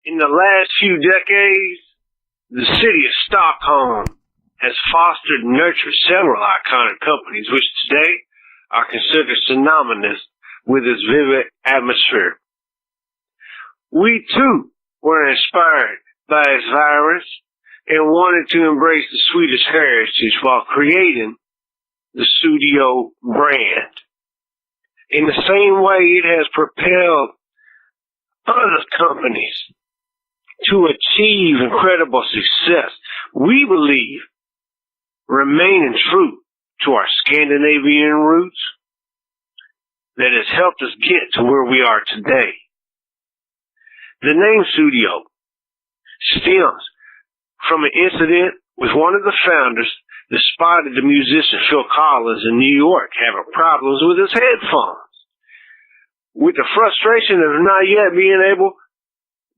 In the last few decades, the city of Stockholm has fostered and nurtured several iconic companies which today are considered synonymous with its vivid atmosphere. We too were inspired by its virus and wanted to embrace the Swedish heritage while creating the studio brand. In the same way it has propelled other companies to achieve incredible success, we believe remaining true to our Scandinavian roots that has helped us get to where we are today. The name studio stems from an incident with one of the founders that spotted the musician Phil Collins in New York having problems with his headphones. With the frustration of not yet being able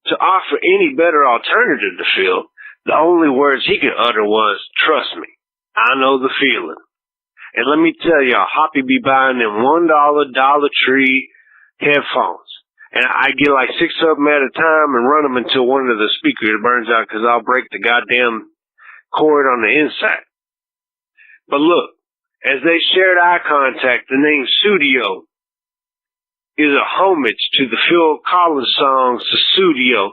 to offer any better alternative to Phil, the only words he could utter was, "Trust me, I know the feeling." And let me tell y'all, Hoppy be buying them $1 Dollar Tree headphones. And I get like 6 of them at a time and run them until one of the speakers burns out because I'll break the goddamn cord on the inside. But look, as they shared eye contact, the name Studio is a homage to the Phil Collins song Studio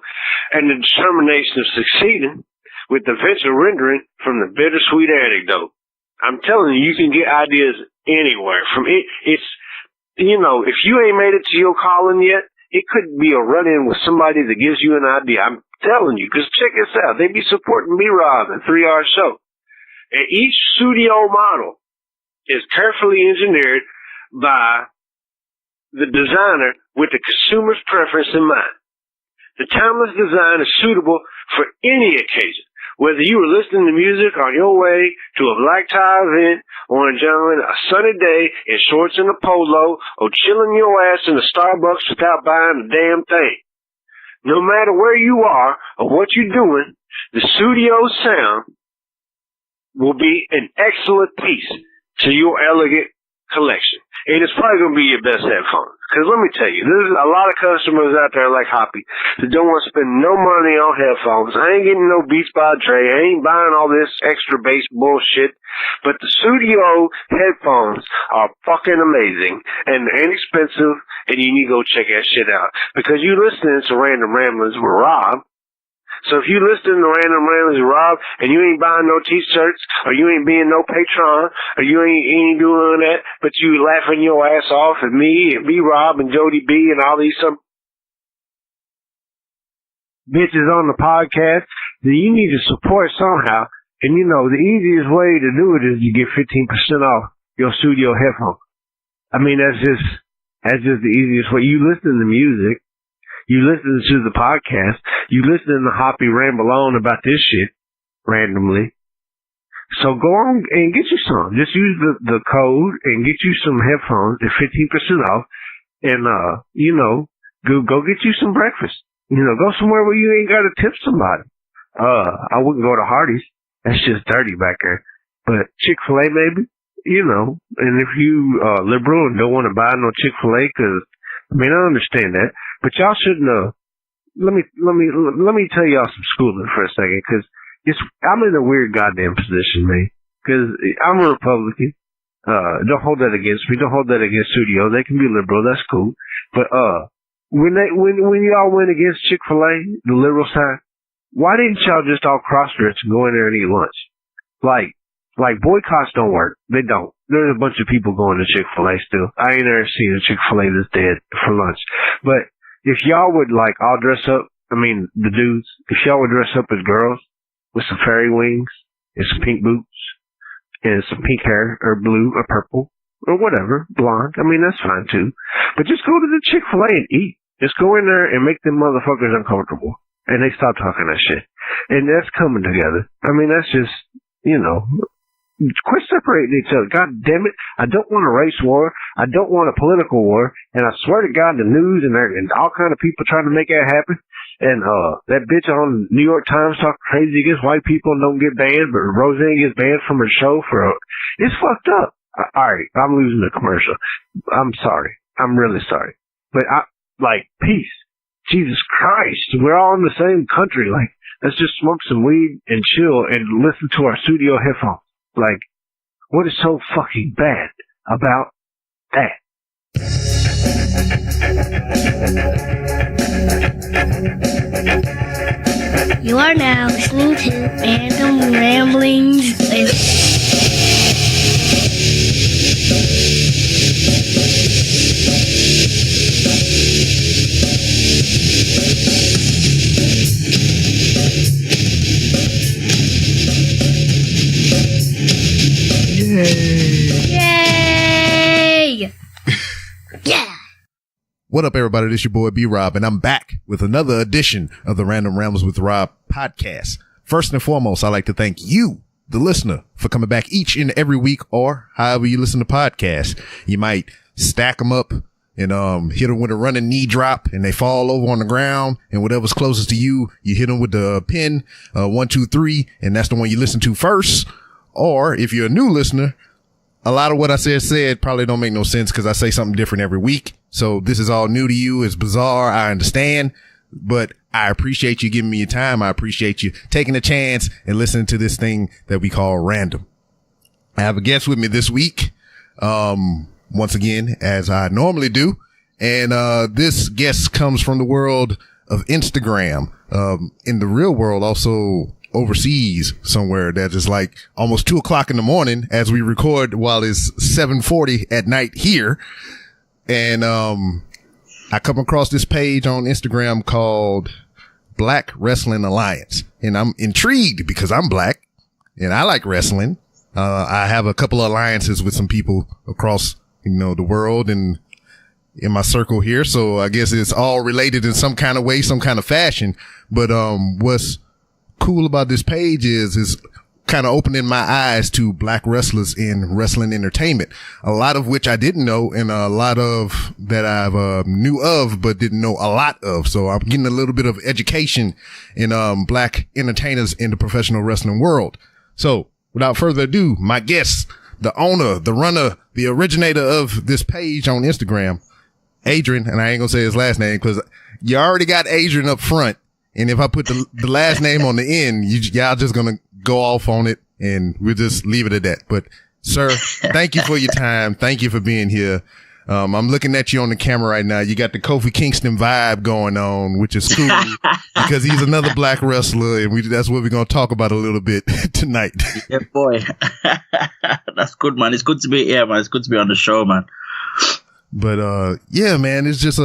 and the determination of succeeding with the venture rendering from the bittersweet anecdote. I'm telling you, you can get ideas anywhere from it. It's, you know, if you ain't made it to your calling yet, it could be a run-in with somebody that gives you an idea. I'm telling you, because check this out. They be supporting B-Rob and 3R Show. And each studio model is carefully engineered by the designer with the consumer's preference in mind. The timeless design is suitable for any occasion, whether you were listening to music on your way to a black tie event or enjoying a sunny day in shorts and a polo or chilling your ass in a Starbucks without buying a damn thing. No matter where you are or what you're doing, the studio sound will be an excellent piece to your elegant collection. And it's probably going to be your best headphones. Because let me tell you, there's a lot of customers out there like Hoppy that don't want to spend no money on headphones. I ain't getting no Beats by Dre. I ain't buying all this extra bass bullshit. But the studio headphones are fucking amazing and inexpensive, and you need to go check that shit out. Because you listening to Random Ramblings with Rob. So if you listen to Random Ramblings with Rob and you ain't buying no t-shirts or you ain't being no patron or you ain't doing that, but you laughing your ass off at me and B-Rob and Jody B and all these some bitches on the podcast, then you need to support somehow. And you know, the easiest way to do it is you get 15% off your studio headphones. I mean, that's just the easiest way. You listen to music. You listen to the podcast. You listen to Hoppy ramble on about this shit randomly. So go on and get you some. Just use the code and get you some headphones at 15% off. And, you know, go get you some breakfast. You know, go somewhere where you ain't got to tip somebody. I wouldn't go to Hardee's. That's just dirty back there. But Chick-fil-A maybe, you know. And if you, liberal and don't want to buy no Chick-fil-A, cause, I mean, I understand that. But y'all should know. Let me tell y'all some schooling for a second, cause I'm in a weird goddamn position, man. Cause I'm a Republican. Don't hold that against me. Don't hold that against studio. They can be liberal. That's cool. But, when y'all went against Chick-fil-A, the liberal side, why didn't y'all just all cross-dress and go in there and eat lunch? Like boycotts don't work. They don't. There's a bunch of people going to Chick-fil-A still. I ain't ever seen a Chick-fil-A that's dead for lunch. But if y'all would like all dress up, I mean the dudes, if y'all would dress up as girls with some fairy wings and some pink boots and some pink hair or blue or purple or whatever, blonde, I mean that's fine too. But just go to the Chick-fil-A and eat. Just go in there and make them motherfuckers uncomfortable. And they stop talking that shit. And that's coming together. I mean that's just, you know, quit separating each other. God damn it. I don't want a race war. I don't want a political war. And I swear to God, the news and all kind of people trying to make that happen. And, that bitch on New York Times talking crazy against white people and don't get banned, but Roseanne gets banned from her show it's fucked up. Alright, I'm losing the commercial. I'm sorry. I'm really sorry. But peace. Jesus Christ, we're all in the same country. Like, let's just smoke some weed and chill and listen to our studio headphones. Like, what is so fucking bad about that? You are now listening to Random Ramblings with... Yay! Yeah! What up, everybody? This your boy B-Rob, and I'm back with another edition of the Random Rambles with Rob podcast. First and foremost, I'd like to thank you, the listener, for coming back each and every week, or however you listen to podcasts. You might stack them up and hit them with a running knee drop, and they fall over on the ground, and whatever's closest to you, you hit them with the pin, 1, 2, 3, and that's the one you listen to first. Or if you're a new listener, a lot of what I said probably don't make no sense because I say something different every week. So this is all new to you. It's bizarre. I understand, but I appreciate you giving me your time. I appreciate you taking a chance and listening to this thing that we call random. I have a guest with me this week. Once again, as I normally do. And, this guest comes from the world of Instagram. In the real world, also overseas somewhere that is like almost 2:00 in the morning as we record while it's 7:40 at night here. And, I come across this page on Instagram called Black Wrestling Alliance, and I'm intrigued because I'm black and I like wrestling. I have a couple of alliances with some people across, the world and in my circle here. So I guess it's all related in some kind of way, some kind of fashion. But, what's cool about this page is kind of opening my eyes to black wrestlers in wrestling entertainment, a lot of which I didn't know and a lot of that I've knew of but didn't know a lot of. So I'm getting a little bit of education in black entertainers in the professional wrestling world. So without further ado, my guest, the owner, the runner, the originator of this page on Instagram, Adrian, and I ain't gonna say his last name because you already got Adrian up front. And if I put the last name on the end, y'all just gonna go off on it and we'll just leave it at that. But sir, thank you for your time. Thank you for being here. I'm looking at you on the camera right now. You got the Kofi Kingston vibe going on, which is cool because he's another black wrestler. And that's what we're going to talk about a little bit tonight. Yeah, boy. That's good, man. It's good to be here, man. It's good to be on the show, man. But, yeah, man, it's just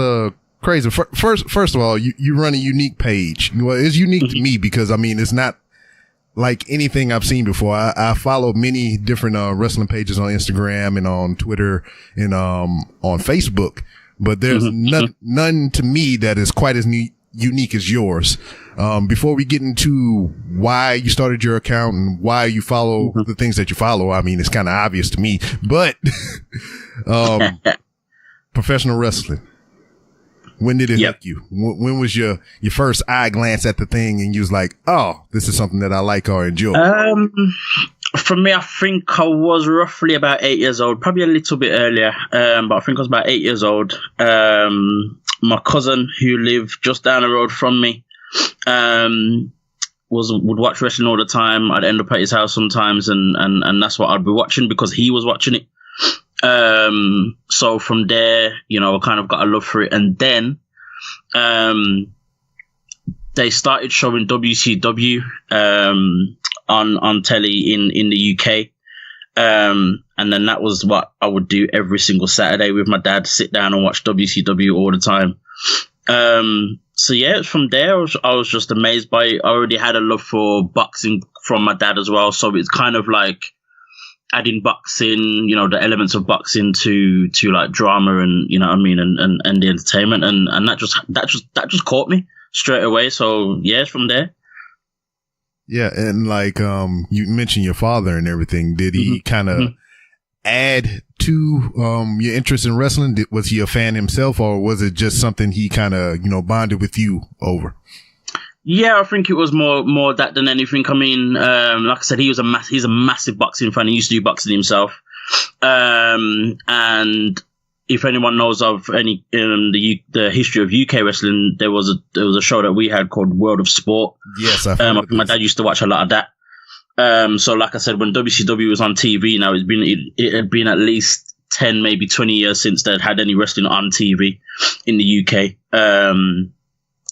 crazy. First of all, you run a unique page. Well, it's unique to me because, it's not like anything I've seen before. I follow many different wrestling pages on Instagram and on Twitter and on Facebook, but there's none to me that is quite as unique as yours. Before we get into why you started your account and why you follow the things that you follow, it's kind of obvious to me, but professional wrestling. When did it hit you? When was your first eye glance at the thing and you was like, oh, this is something that I like or enjoy? For me, I think I was roughly about 8 years old, probably a little bit earlier. But I think I was about 8 years old. My cousin who lived just down the road from me, would watch wrestling all the time. I'd end up at his house sometimes and that's what I'd be watching because he was watching it. So from there, I kind of got a love for it. And then, they started showing WCW, on telly in the UK. And then that was what I would do every single Saturday with my dad, sit down and watch WCW all the time. So yeah, from there, I was just amazed by it. I already had a love for boxing from my dad as well. So it's kind of like adding boxing, the elements of boxing to like drama and, and the entertainment. And that just caught me straight away. So yeah, from there. Yeah. And like, you mentioned your father and everything. Did he kind of add to, your interest in wrestling? Was he a fan himself or was it just something he kind of, bonded with you over? Yeah, I think it was more that than anything. Like I said, he's a massive boxing fan. He used to do boxing himself. And if anyone knows of any the history of UK wrestling, there was a show that we had called World of Sport. Yes, my dad used to watch a lot of that. So like I said, when WCW was on TV, now it had been at least 10, maybe 20 years since they'd had any wrestling on TV in the UK.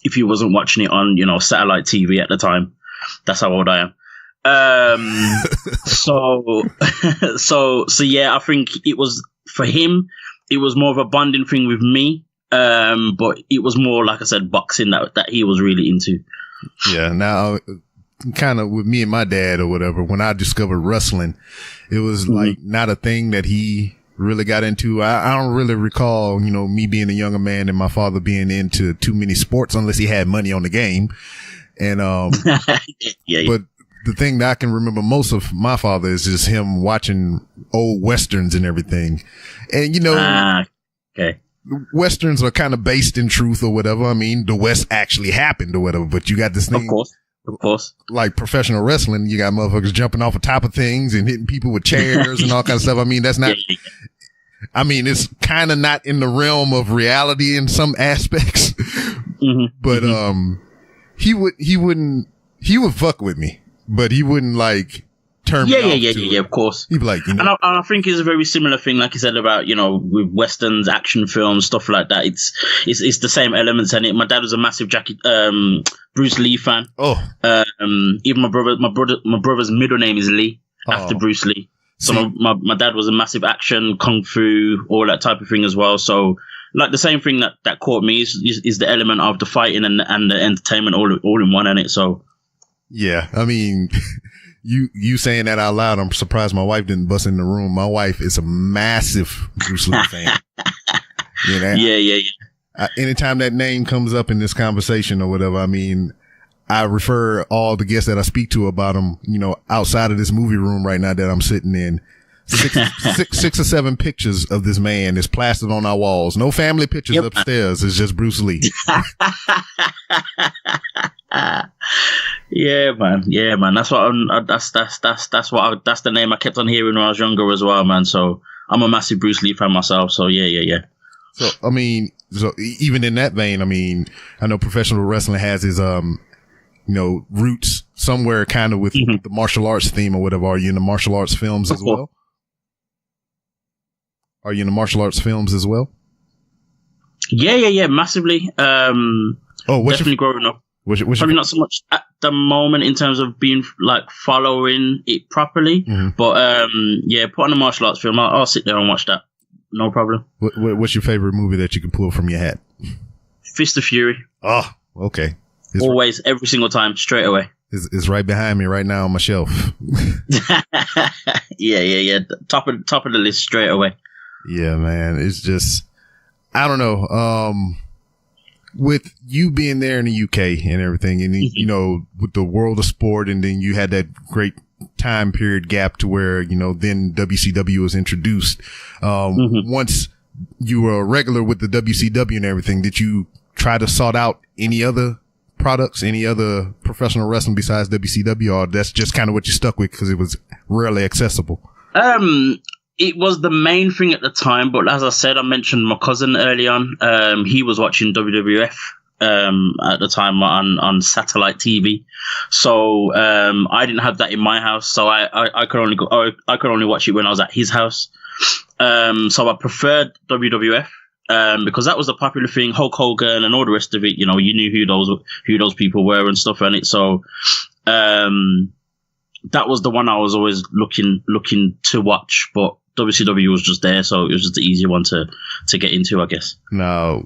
If you wasn't watching it on, satellite TV at the time, that's how old I am. So yeah, I think it was for him. It was more of a bonding thing with me, but it was more, like I said, boxing that he was really into. Yeah, now, kind of with me and my dad or whatever, when I discovered wrestling, it was like not a thing that he really got into. I don't really recall, me being a younger man and my father being into too many sports unless he had money on the game. And, yeah. But the thing that I can remember most of my father is just him watching old Westerns and everything. And, okay. Westerns are kind of based in truth or whatever. I mean, the West actually happened or whatever, but you got this thing. Of course. Like professional wrestling, you got motherfuckers jumping off the top of things and hitting people with chairs and all kinds of stuff. I mean, that's not, I mean, it's kind of not in the realm of reality in some aspects, but, he would fuck with me, but he wouldn't like turn me off. Yeah, of course. He'd be like, And I think it's a very similar thing, like you said about, with Westerns, action films, stuff like that. It's the same elements in it. My dad was a massive Bruce Lee fan. Oh. Even my brother's middle name is Lee after Bruce Lee. So my dad was a massive action, kung fu, all that type of thing as well. So like the same thing that caught me is the element of the fighting and the entertainment all in one in it. So yeah, I mean, you saying that out loud, I'm surprised my wife didn't bust in the room. My wife is a massive Bruce Lee fan. Yeah. Anytime that name comes up in this conversation or whatever, I mean, I refer all the guests that I speak to about him, outside of this movie room right now that I'm sitting in. Six or seven pictures of this man is plastered on our walls. No family pictures upstairs. It's just Bruce Lee. Yeah, man. That's what that's the name I kept on hearing when I was younger as well, man. So I'm a massive Bruce Lee fan myself. So yeah. So I mean, even in that vein, I mean, I know professional wrestling has his roots somewhere kind of with the martial arts theme or whatever. Are you in the martial arts films as well? Are you in the martial arts films as well? Yeah, massively. Definitely growing up. Probably not so much at the moment in terms of being like following it properly, but put on a martial arts film. I'll sit there and watch that. No problem. What's your favorite movie that you can pull from your hat? Fist of Fury. Oh, okay. Always, every single time, straight away. It's right behind me right now on my shelf. Yeah. Top of the list straight away. Yeah, man. It's just, I don't know. With you being there in the UK and everything, and with the world of sport, and then you had that great time period gap to where, then WCW was introduced. Once you were a regular with the WCW and everything, did you try to sort out any other products, any other professional wrestling besides WCW, or that's just kind of what you stuck with because it was rarely accessible? It was the main thing at the time, but as I said, I mentioned my cousin early on. He was watching WWF at the time on satellite TV, so I didn't have that in my house, so I could only watch it when I was at his house. So I preferred WWF. Because that was a popular thing, Hulk Hogan and all the rest of it. You knew who those people were and stuff on it. So, that was the one I was always looking to watch. But WCW was just there, so it was just the easier one to get into, I guess. Now,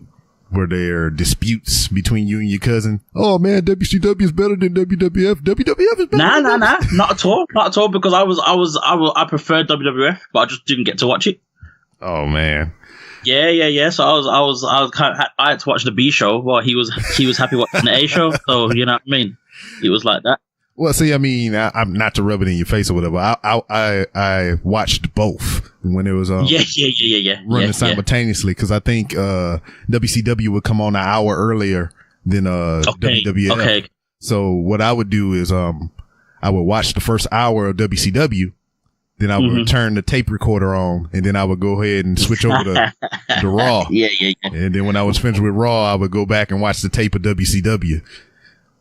were there disputes between you and your cousin? Oh man, WCW is better than WWF. WWF is better. Nah, not at all. Because I preferred WWF, but I just didn't get to watch it. Oh man. Yeah. So I had to watch the B show while he was happy watching the A show. So you know what I mean? It was like that. Well, see, I mean, I'm not to rub it in your face or whatever. I watched both when it was running simultaneously because I think WCW would come on an hour earlier than WWF. Okay. So what I would do is I would watch the first hour of WCW. Then I would turn the tape recorder on, and then I would go ahead and switch over to Raw. Yeah. And then when I was finished with Raw, I would go back and watch the tape of WCW.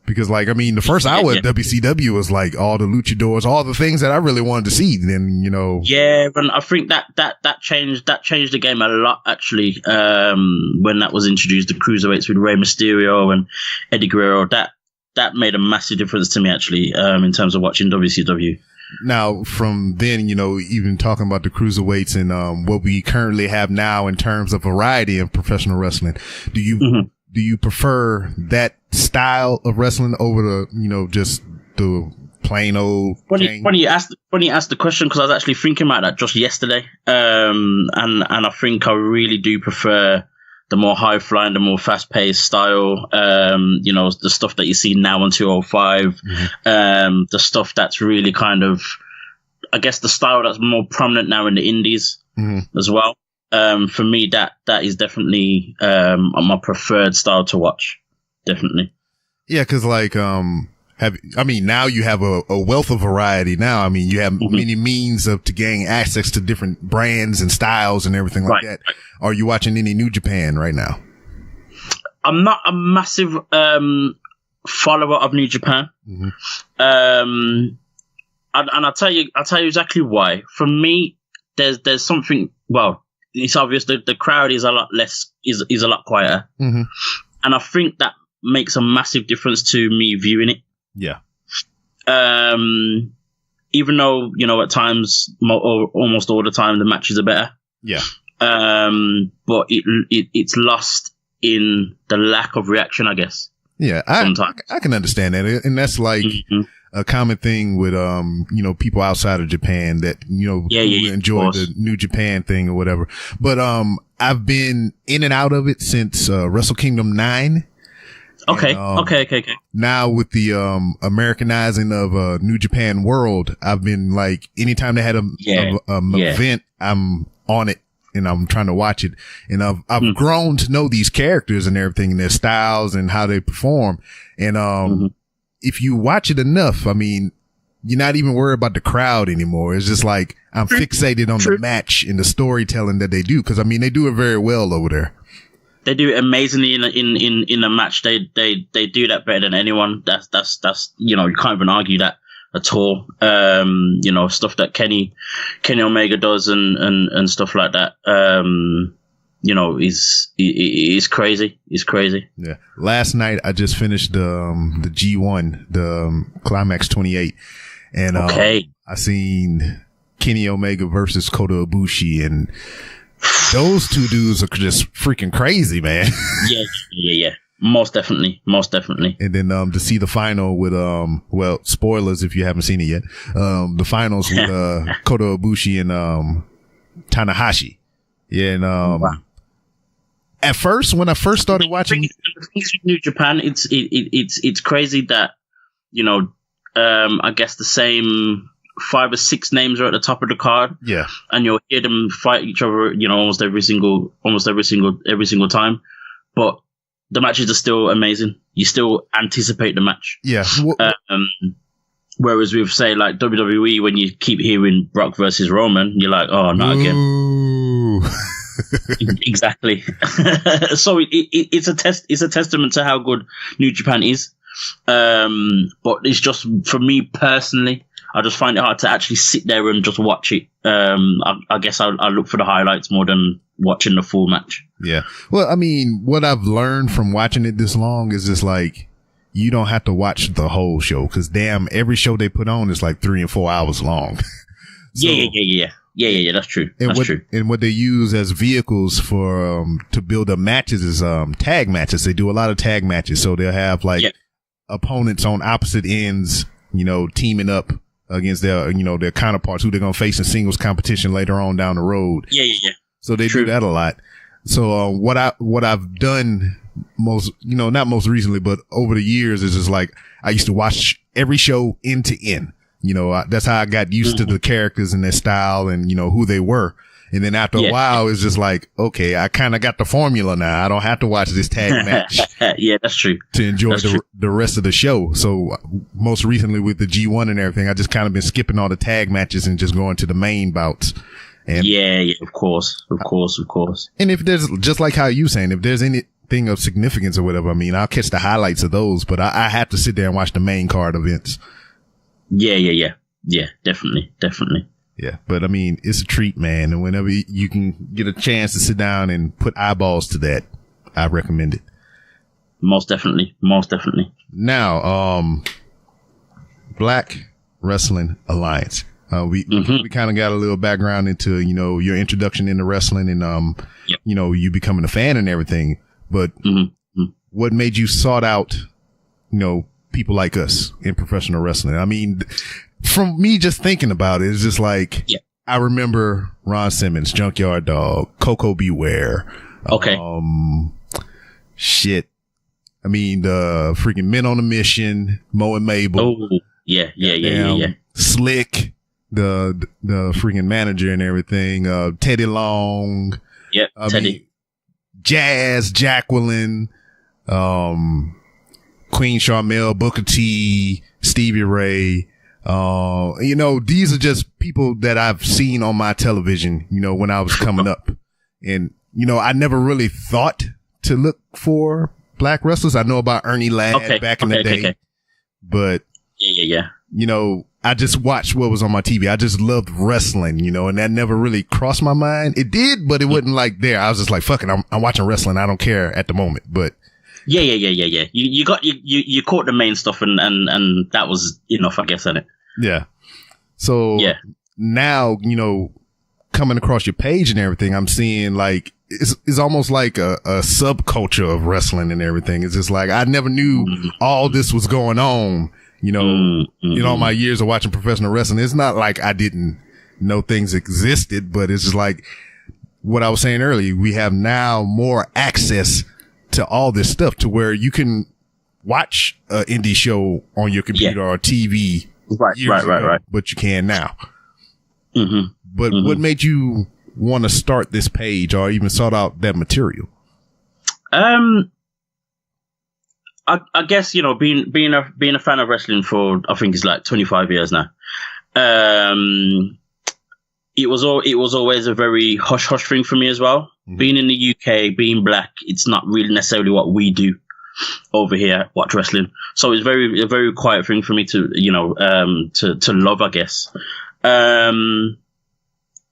Because, like, I mean, the first hour of WCW was like all the luchadors, all the things that I really wanted to see. Then, you know. Yeah, and I think that changed the game a lot, actually, when that was introduced, the cruiserweights with Rey Mysterio and Eddie Guerrero. That made a massive difference to me, actually, in terms of watching WCW. Now, from then, you know, even talking about the cruiserweights and what we currently have now in terms of variety in professional wrestling, do you prefer that style of wrestling over the, you know, just the plain old? Funny you asked the question, because I was actually thinking about that just yesterday, and I think I really do prefer the more high flying, the more fast paced style. You know, the stuff that you see now on 205. The stuff that's really kind of, I guess, the style that's more prominent now in the indies as well. For me, that is definitely my preferred style to watch. Definitely. Yeah, because like now you have a wealth of variety. Now, I mean, you have many means to gain access to different brands and styles and everything like that. Are you watching any New Japan right now? I'm not a massive follower of New Japan, and I'll tell you exactly why. For me, there's something. Well, it's obvious that the crowd is a lot less, is a lot quieter, and I think that makes a massive difference to me viewing it. Yeah. Even though, you know, at times, or almost all the time, the matches are better. Yeah. But it's lost in the lack of reaction, I guess. Yeah, I can understand that, and that's like a common thing with you know, people outside of Japan that, you know, who enjoy the New Japan thing or whatever. But I've been in and out of it since Wrestle Kingdom 9. Okay. And, Okay. Now with the Americanizing of New Japan World, I've been like, anytime they had an event, I'm on it and I'm trying to watch it. And I've grown to know these characters and everything, their styles and how they perform. And if you watch it enough, I mean, you're not even worried about the crowd anymore. It's just like, I'm fixated on the match and the storytelling that they do. Cause I mean, they do it very well over there. They do it amazingly in a match. They do that better than anyone. That's you know, you can't even argue that at all. You know, stuff that Kenny Omega does and stuff like that. You know, is crazy. It's crazy. Yeah. Last night I just finished the G1, the Climax 28, and I seen Kenny Omega versus Kota Ibushi, and those two dudes are just freaking crazy, man. Yeah. Most definitely. And then to see the final with well, spoilers if you haven't seen it yet. The finals with Kota Ibushi and Tanahashi. Yeah, and at first, when I first started watching New Japan, it's crazy that, you know, I guess the same 5 or 6 names are at the top of the card. Yeah. And you'll hear them fight each other, you know, almost every single time. But the matches are still amazing. You still anticipate the match. Yeah. Whereas with, say, like WWE, when you keep hearing Brock versus Roman, you're like, oh, not again. Exactly. So it's a testament to how good New Japan is. But it's just, for me personally, I just find it hard to actually sit there and just watch it. I guess I look for the highlights more than watching the full match. Yeah. Well, I mean, what I've learned from watching it this long is just like, you don't have to watch the whole show, because damn, every show they put on is like 3 and 4 hours long. So, yeah, that's true. And what they use as vehicles for to build up matches is tag matches. They do a lot of tag matches, so they'll have like opponents on opposite ends, you know, teaming up against their, you know, their counterparts who they're gonna face in singles competition later on down the road. Yeah. So they do that a lot. So what I've done most, you know, not most recently, but over the years, is just like, I used to watch every show end to end. You know, that's how I got used to the characters and their style and, you know, who they were. And then after a while, it's just like, okay, I kind of got the formula now. I don't have to watch this tag match. Yeah, that's true. To enjoy the rest of the show. So most recently with the G1 and everything, I just kind of been skipping all the tag matches and just going to the main bouts. And yeah, of course. And if there's, just like how you saying, if there's anything of significance or whatever, I mean, I'll catch the highlights of those, but I have to sit there and watch the main card events. Yeah, definitely. Yeah, but I mean, it's a treat, man. And whenever you can get a chance to sit down and put eyeballs to that, I recommend it. Most definitely. Now, Black Wrestling Alliance. We kind of got a little background into, your introduction into wrestling and, you becoming a fan and everything. But what made you sought out, people like us in professional wrestling? I mean, from me just thinking about it, it's just like, I remember Ron Simmons, Junkyard Dog, Coco Beware. Okay. Shit. I mean, the freaking Men on a Mission, Mo and Mabel. Oh, yeah. Slick, the freaking manager and everything. Teddy Long. Yeah, Teddy. Jazz, Jacqueline, Queen Charmel, Booker T, Stevie Ray. These are just people that I've seen on my television, when I was coming up. And, I never really thought to look for black wrestlers. I know about Ernie Ladd back in the day, but yeah. I just watched what was on my TV. I just loved wrestling, and that never really crossed my mind. It did, but it wasn't like there. I was just like, fuck it. I'm watching wrestling. I don't care at the moment, but yeah. You caught the main stuff and that was enough, I guess, isn't it? Yeah. So now, coming across your page and everything, I'm seeing like, it's almost like a subculture of wrestling and everything. It's just like, I never knew all this was going on, in all my years of watching professional wrestling. It's not like I didn't know things existed, but it's just like what I was saying earlier. We have now more access to all this stuff to where you can watch an indie show on your computer or TV. Right. But you can now. But what made you want to start this page or even sought out that material? I guess, being a fan of wrestling for, I think it's like 25 years now. It was always a very hush hush thing for me as well. Being in the UK, being black, it's not really necessarily what we do over here, watch wrestling. So it's a very quiet thing for me to, to love, I guess. And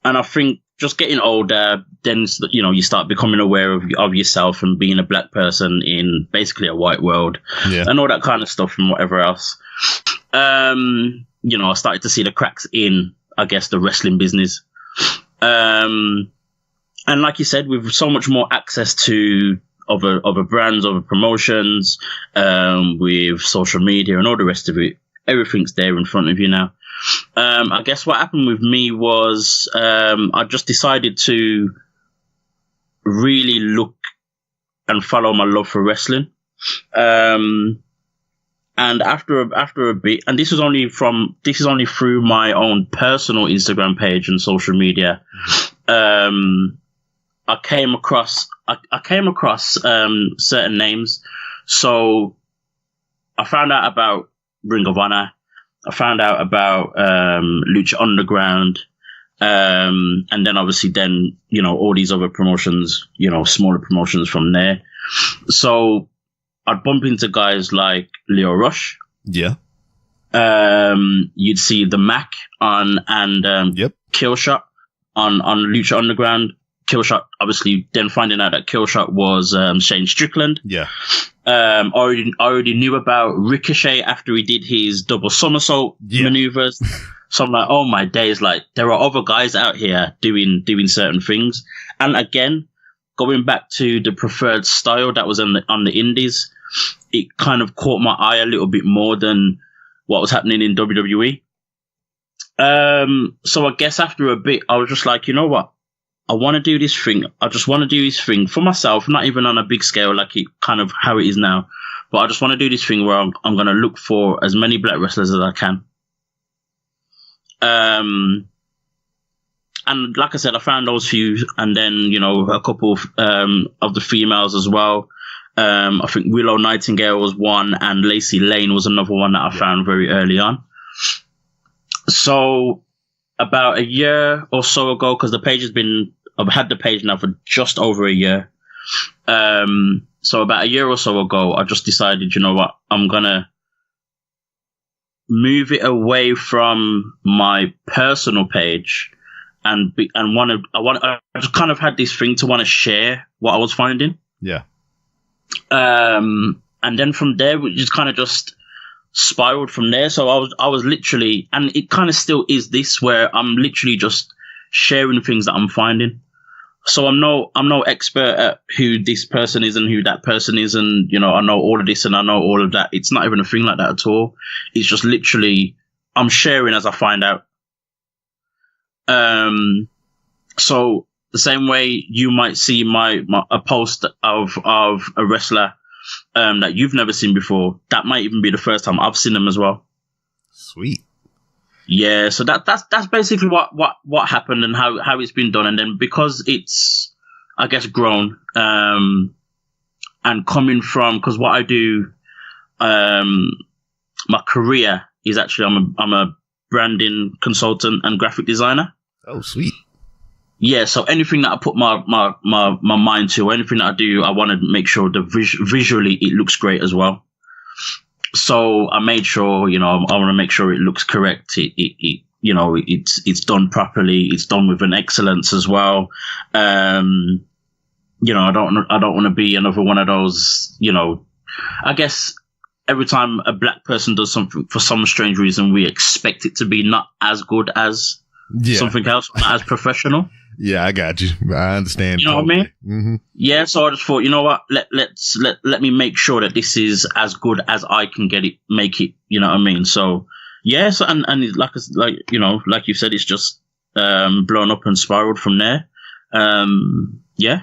I think just getting older, then, you start becoming aware of yourself and being a black person in basically a white world and all that kind of stuff and whatever else. I started to see the cracks in, I guess, the wrestling business. And like you said, with so much more access to other brands, other promotions, with social media and all the rest of it, everything's there in front of you now. I guess what happened with me was I just decided to really look and follow my love for wrestling. And after a bit, and this is only through my own personal Instagram page and social media, I came across certain names. So I found out about Ring of Honor. I found out about Lucha Underground, and then obviously all these other promotions, smaller promotions from there. So I'd bump into guys like Leo Rush. Yeah. You'd see the Mac and Killshot on Lucha Underground. Killshot, obviously, then finding out that Killshot was Shane Strickland. Yeah. I already knew about Ricochet after he did his double somersault maneuvers. So I'm like, oh my days, like there are other guys out here doing certain things. And again, going back to the preferred style that was on the indies, it kind of caught my eye a little bit more than what was happening in WWE. So I guess after a bit, I was just like, you know what? I want to do this thing. I just want to do this thing for myself, not even on a big scale like it kind of how it is now. But I just want to do this thing where I'm going to look for as many black wrestlers as I can. and like I said, I found those few, and then, you know, a couple of the females as well. I think Willow Nightingale was one, and Lacey Lane was another one that I found very early on. So about a year or so ago, because I've had the page now for just over a year. So about a year or so ago, I just decided, you know what, I'm gonna move it away from my personal page I just kind of had this thing to want to share what I was finding. Yeah. And then from there, we just kind of just spiraled from there. So I was literally, and it kind of still is this, where I'm literally just sharing things that I'm finding. So I'm no expert at who this person is and who that person is, and, you know, I know all of this and I know all of that. It's not even a thing like that at all. It's just literally I'm sharing as I find out. So the same way you might see a post of a wrestler that you've never seen before, that might even be the first time I've seen them as well. Sweet. Yeah, so that's basically what happened and how it's been done. And then because it's, I guess, grown, and coming from, because what I do, my career is actually I'm a branding consultant and graphic designer. Oh, sweet. Yeah, so anything that I put my mind to, anything that I do, I want to make sure visually it looks great as well. So I made sure, you know, I want to make sure it looks correct. It you know, it's done properly. It's done with an excellence as well. You know, I don't want to be another one of those, you know, I guess every time a black person does something for some strange reason, we expect it to be not as good as something else, not as professional. Yeah, I got you. I understand. You know what I mean? Mm-hmm. Yeah, so I just thought, you know what? Let me make sure that this is as good as I can make it. You know what I mean? So yes, and like you know, like you said, it's just blown up and spiraled from there. Yeah,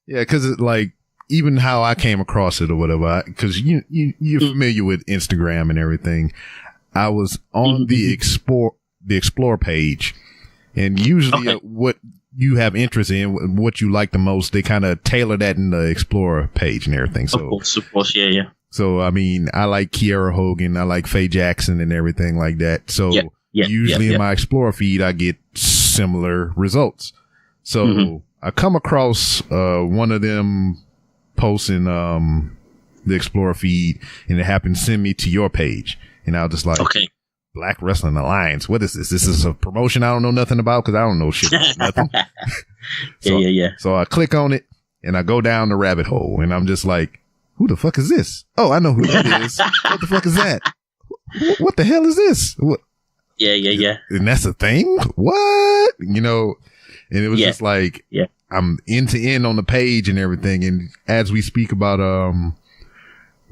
because like even how I came across it or whatever, because you're familiar with Instagram and everything. I was on the explore page. And usually what you have interest in, what you like the most, they kind of tailor that in the Explorer page and everything. So, of course, yeah. So, I mean, I like Kiera Hogan, I like Faye Jackson and everything like that. So usually in my Explorer feed, I get similar results. So I come across one of them posting the Explorer feed, and it happened to send me to your page. And I was just like, okay. Black Wrestling Alliance. What is this? This is a promotion I don't know nothing about because I don't know shit about nothing. So I click on it and I go down the rabbit hole and I'm just like, who the fuck is this? Oh, I know who that is. What the fuck is that? What the hell is this? What? Yeah. And that's a thing? What? You know, and it was just like, I'm end to end on the page and everything. And as we speak about,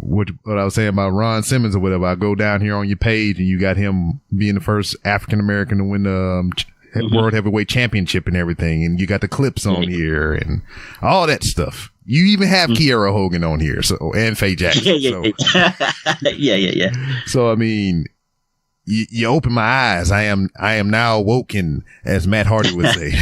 what I was saying about Ron Simmons or whatever, I go down here on your page and you got him being the first African American to win the World Heavyweight Championship and everything. And you got the clips on here and all that stuff. You even have Kiera Hogan on here, and Faye Jackson. Yeah. So, I mean, you open my eyes. I am now awoken, as Matt Hardy would say.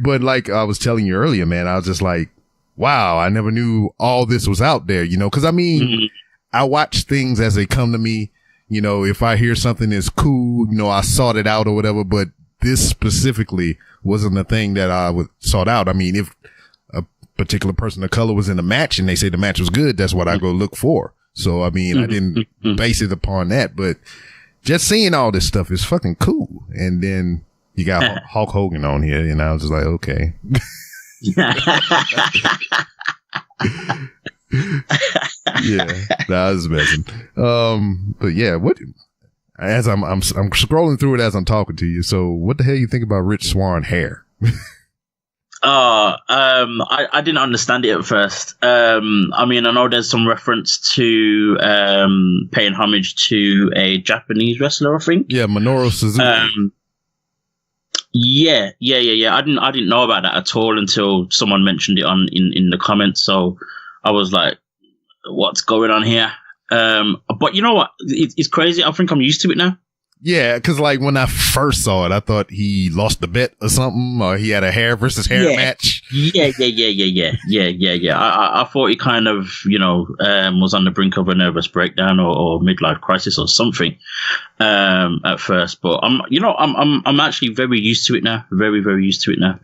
But like I was telling you earlier, man, I was just like, wow, I never knew all this was out there, you know, because I mean, I watch things as they come to me. You know, if I hear something is cool, you know, I sought it out or whatever, but this specifically wasn't the thing that I would sought out. I mean, if a particular person of color was in a match and they say the match was good, that's what I go look for. So, I mean, I didn't base it upon that, but just seeing all this stuff is fucking cool. And then you got Hulk Hogan on here, and I was just like, okay. Yeah, that was amazing. But yeah, as I'm scrolling through it as I'm talking to you. So what the hell you think about Rich Swann hair? I didn't understand it at first. I mean, I know there's some reference to paying homage to a Japanese wrestler, I think. Yeah, Minoru Suzuki. Yeah. I didn't know about that at all until someone mentioned it in the comments. So I was like, "What's going on here?" But you know what? It's crazy. I think I'm used to it now. Yeah, because like when I first saw it, I thought he lost the bet or something, or he had a hair versus hair match. Yeah. I thought he kind of, was on the brink of a nervous breakdown or midlife crisis or something at first. But I'm actually very used to it now. Very, very used to it now.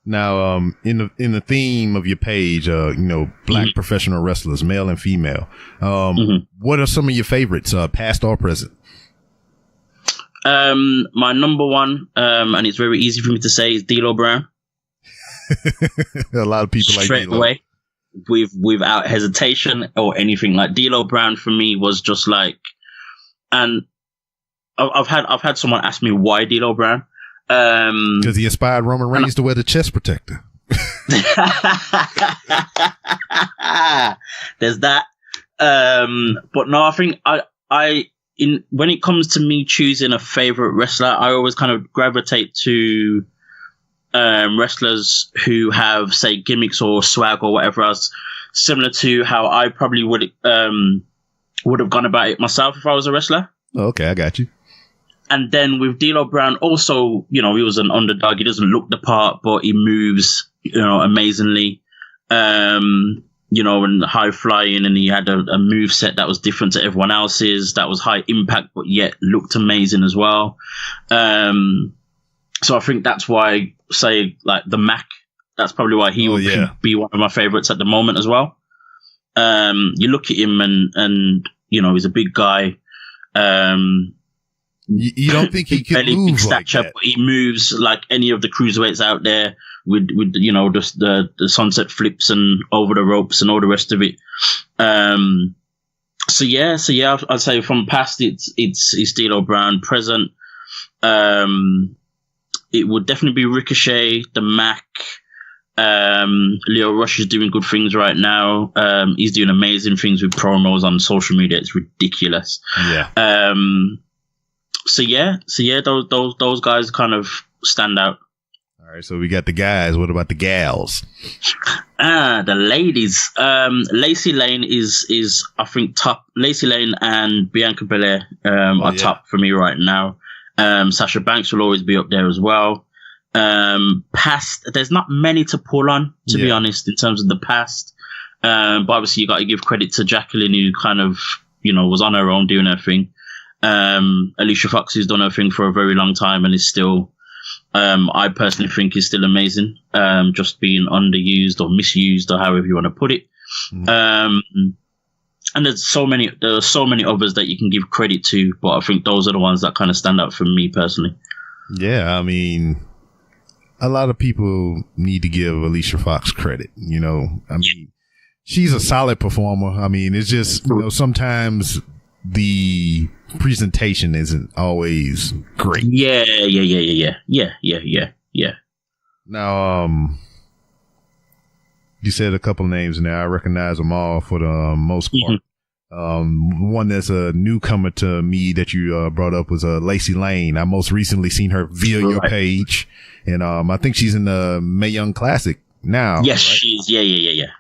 Now, in the theme of your page, black professional wrestlers, male and female. What are some of your favorites, past or present? My number one, and it's very easy for me to say, is D'Lo Brown. A lot of people straight like away, without hesitation or anything. Like D'Lo Brown for me was just like, and I've had someone ask me why D'Lo Brown. Because he inspired Roman Reigns to wear the chest protector. There's that. But no, I think when it comes to me choosing a favorite wrestler, I always kind of gravitate to wrestlers who have, say, gimmicks or swag or whatever else, similar to how I probably would have gone about it myself if I was a wrestler. Okay, I got you. And then with D'Lo Brown, also, he was an underdog. He doesn't look the part, but he moves, amazingly. And high flying, and he had a move set that was different to everyone else's. That was high impact, but yet looked amazing as well. So I think that's why, say, like the Mac, that's probably why he would be one of my favorites at the moment as well. You look at him and he's a big guy. You don't think he can move big stature, like that? But he moves like any of the cruiserweights out there with just the sunset flips and over the ropes and all the rest of it. So yeah, I'd say from past it's D'Lo Brown. Present, it would definitely be Ricochet, the Mac. Leo Rush is doing good things right now. He's doing amazing things with promos on social media. It's ridiculous. Yeah. So yeah, those guys kind of stand out. All right, so we got the guys. What about the gals? The ladies. Lacey Lane is I think top. Lacey Lane and Bianca Belair are top for me right now. Sasha Banks will always be up there as well. Past, there's not many to pull on, to be honest, in terms of the past. But obviously you got to give credit to Jacqueline, who kind of, was on her own doing her thing. Alicia Fox, who's done her thing for a very long time and is still, I personally think is still amazing. Just being underused or misused or however you want to put it. And there are so many others that you can give credit to, but I think those are the ones that kind of stand out for me personally. Yeah, I mean, a lot of people need to give Alicia Fox credit. I mean, she's a solid performer. I mean, it's just, sometimes the presentation isn't always great. Yeah. Now, you said a couple names now. I recognize them all for the most part. One that's a newcomer to me that you brought up was Lacey Lane. I most recently seen her via your page, and I think she's in the Mae Young Classic now. Yes, right? She is. Yeah.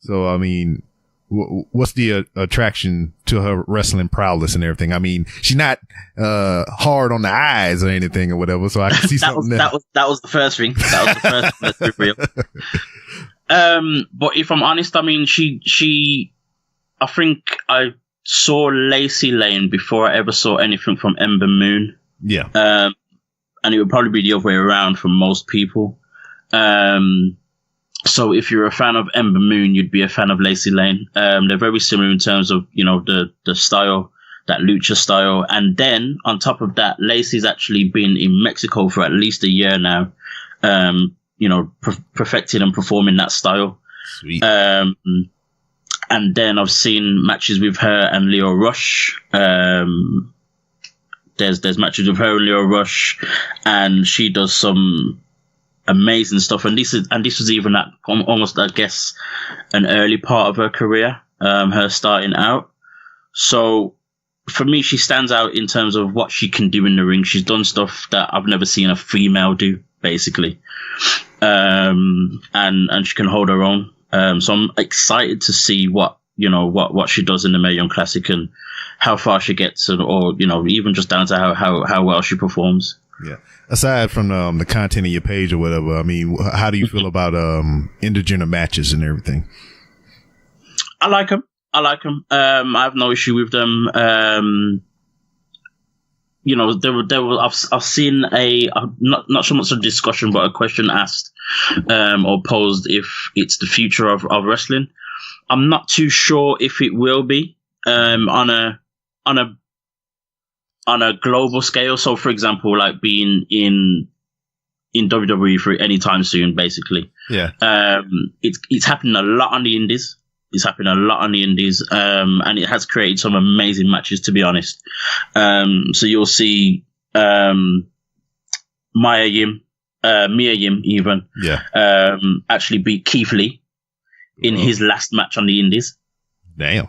So, I mean, what's the attraction to her wrestling prowess and everything? I mean, she's not hard on the eyes or anything or whatever, so I can see something there. That was the first thing. That was the first thing. Let's be real. But if I'm honest, I mean, I think I saw Lacey Lane before I ever saw anything from Ember Moon. Yeah. And it would probably be the other way around for most people. So if you're a fan of Ember Moon, you'd be a fan of Lacey Lane. They're very similar in terms of, the style, that lucha style. And then on top of that, Lacey's actually been in Mexico for at least a year now, perfecting and performing that style. Sweet. And then I've seen matches with her and Leo Rush. There's matches with her and Leo Rush, and she does some amazing stuff. And this was even at almost, I guess, an early part of her career, her starting out. So for me, she stands out in terms of what she can do in the ring. She's done stuff that I've never seen a female do, basically. And she can hold her own. So I'm excited to see what what she does in the Mae Young Classic and how far she gets, or even just down to how well she performs. Yeah. Aside from the content of your page or whatever, I mean, how do you feel about intergender matches and everything? I like them. I have no issue with them. I've seen not so much a discussion, but a question asked or posed if it's the future of wrestling. I'm not too sure if it will be on a global scale. So, for example, like being in WWE for any time soon, basically. Yeah. It's happening a lot on the indies. And it has created some amazing matches, to be honest. So you'll see Mia Yim even, actually beat Keith Lee in his last match on the indies. Damn.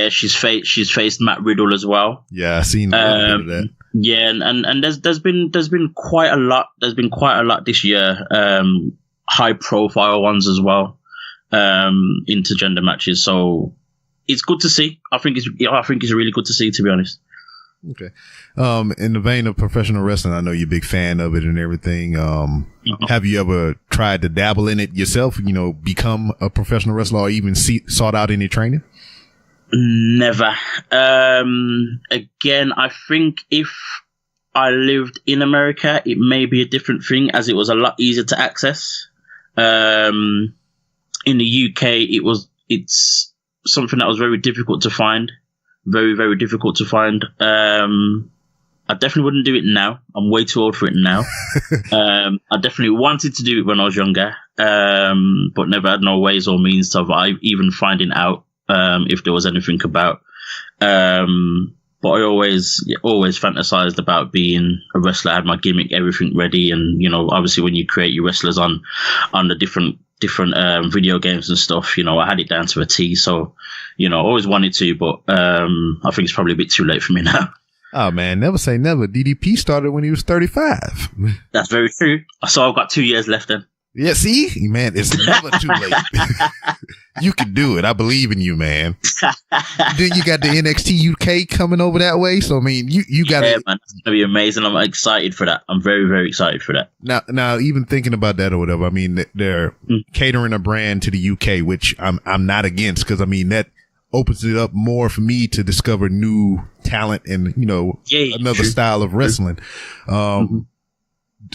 She's faced Matt Riddle as well. Yeah, I seen a bit of that. Yeah, and there's been quite a lot. There's been quite a lot this year. High profile ones as well. Intergender matches, so it's good to see. I think it's really good to see, to be honest. Okay. In the vein of professional wrestling, I know you're a big fan of it and everything. Have you ever tried to dabble in it yourself? Become a professional wrestler, or even sought out any training? Never. Again, I think if I lived in America, it may be a different thing, as it was a lot easier to access. In the UK, it's something that was very difficult to find. Very, very difficult to find. I definitely wouldn't do it now. I'm way too old for it now. I definitely wanted to do it when I was younger, but never had no ways or means of even finding out if there was anything about. But I always fantasized about being a wrestler. I had my gimmick, everything ready, and obviously when you create your wrestlers on the different video games and stuff, I had it down to a T. So, I always wanted to, but I think it's probably a bit too late for me now. Oh man, never say never. DDP started when he was 35. That's very true. So I've got 2 years left then. Yeah, see, man, it's never too late. You can do it. I believe in you, man. Then you got the NXT UK coming over that way. So I mean, you got it. Yeah, man, it's gonna be amazing. I'm excited for that. I'm very, very excited for that. Now, even thinking about that or whatever, I mean, they're catering a brand to the UK, which I'm not against, because I mean that opens it up more for me to discover new talent and another style of wrestling.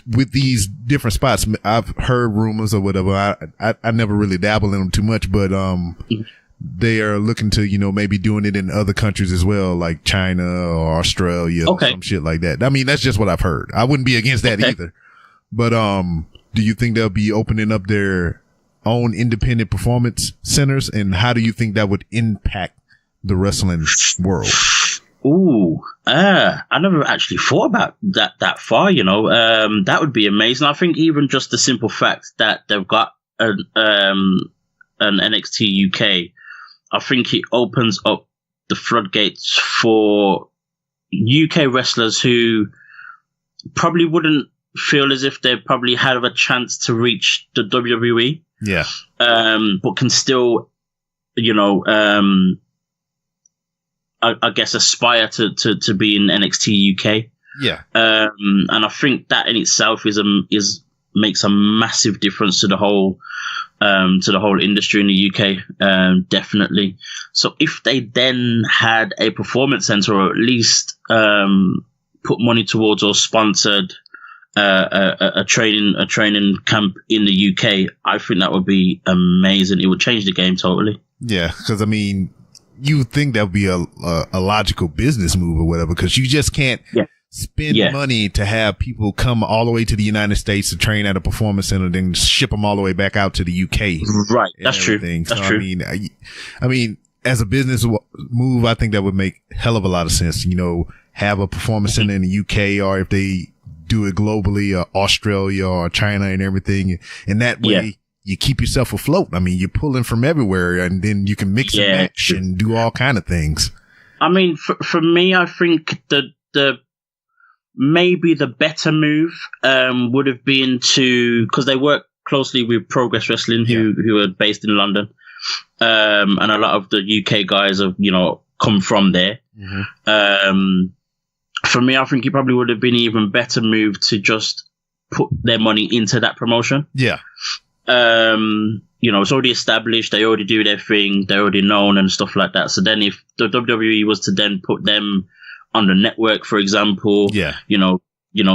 With these different spots, I've heard rumors or whatever. I never really dabble in them too much, but they are looking to maybe doing it in other countries as well, like China or Australia or some shit like that. I mean, that's just what I've heard. I wouldn't be against that either. But do you think they'll be opening up their own independent performance centers, and how do you think that would impact the wrestling world? Ooh, I never actually thought about that far, that would be amazing. I think even just the simple fact that they've got an NXT UK, I think it opens up the floodgates for UK wrestlers who probably wouldn't feel as if they probably have a chance to reach the WWE. Yeah. But can still, I guess aspire to be in NXT UK. Yeah. And I think that in itself makes a massive difference to the whole industry in the UK. Definitely. So if they then had a performance center, or at least put money towards or sponsored a training camp in the UK, I think that would be amazing. It would change the game totally. Yeah, because I mean, you would think that would be a logical business move or whatever, because you just can't spend money to have people come all the way to the United States to train at a performance center, then ship them all the way back out to the UK. Right, that's true. That's true. I mean, as a business move, I think that would make hell of a lot of sense. Have a performance center in the UK, or if they do it globally, or Australia or China and everything, and that way you keep yourself afloat. I mean, you're pulling from everywhere, and then you can mix and match and do all kind of things. I mean, for me, I think the maybe the better move would have been because they work closely with Progress Wrestling, who are based in London. and a lot of the UK guys have, come from there. For me, I think it probably would have been an even better move to just put their money into that promotion. Yeah. It's already established. They already do their thing. They're already known and stuff like that. So then if the WWE was to then put them on the network, for example,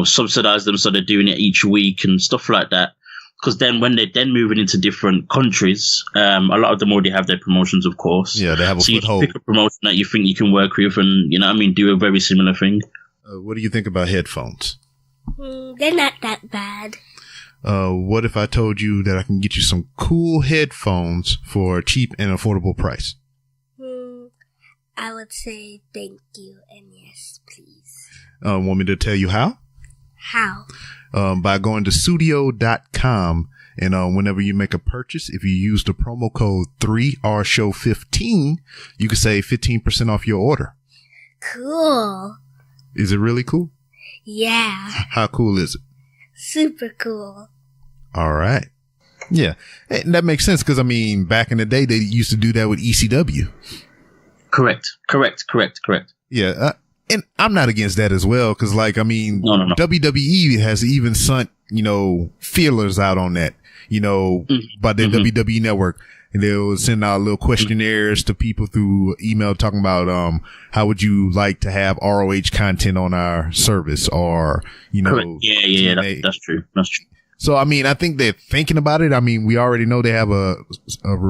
subsidize them so they're doing it each week and stuff like that. Because then when they're then moving into different countries, a lot of them already have their promotions, of course. Yeah, they have a foothold. So you pick a promotion that you think you can work with and, do a very similar thing. What do you think about headphones? They're not that bad. What if I told you that I can get you some cool headphones for a cheap and affordable price? I would say thank you and yes, please. Want me to tell you how? How? By going to studio.com, and whenever you make a purchase, if you use the promo code 3RShow15, you can save 15% off your order. Cool. Is it really cool? Yeah. How cool is it? Super cool. All right. Yeah. And that makes sense because, back in the day, they used to do that with ECW. Correct. Yeah. And I'm not against that as well because, no. WWE has even sent, feelers out on that, by their WWE network. And they'll send out little questionnaires to people through email talking about, how would you like to have ROH content on our service or, Correct. Yeah. That's true. So, I think they're thinking about it. We already know they have a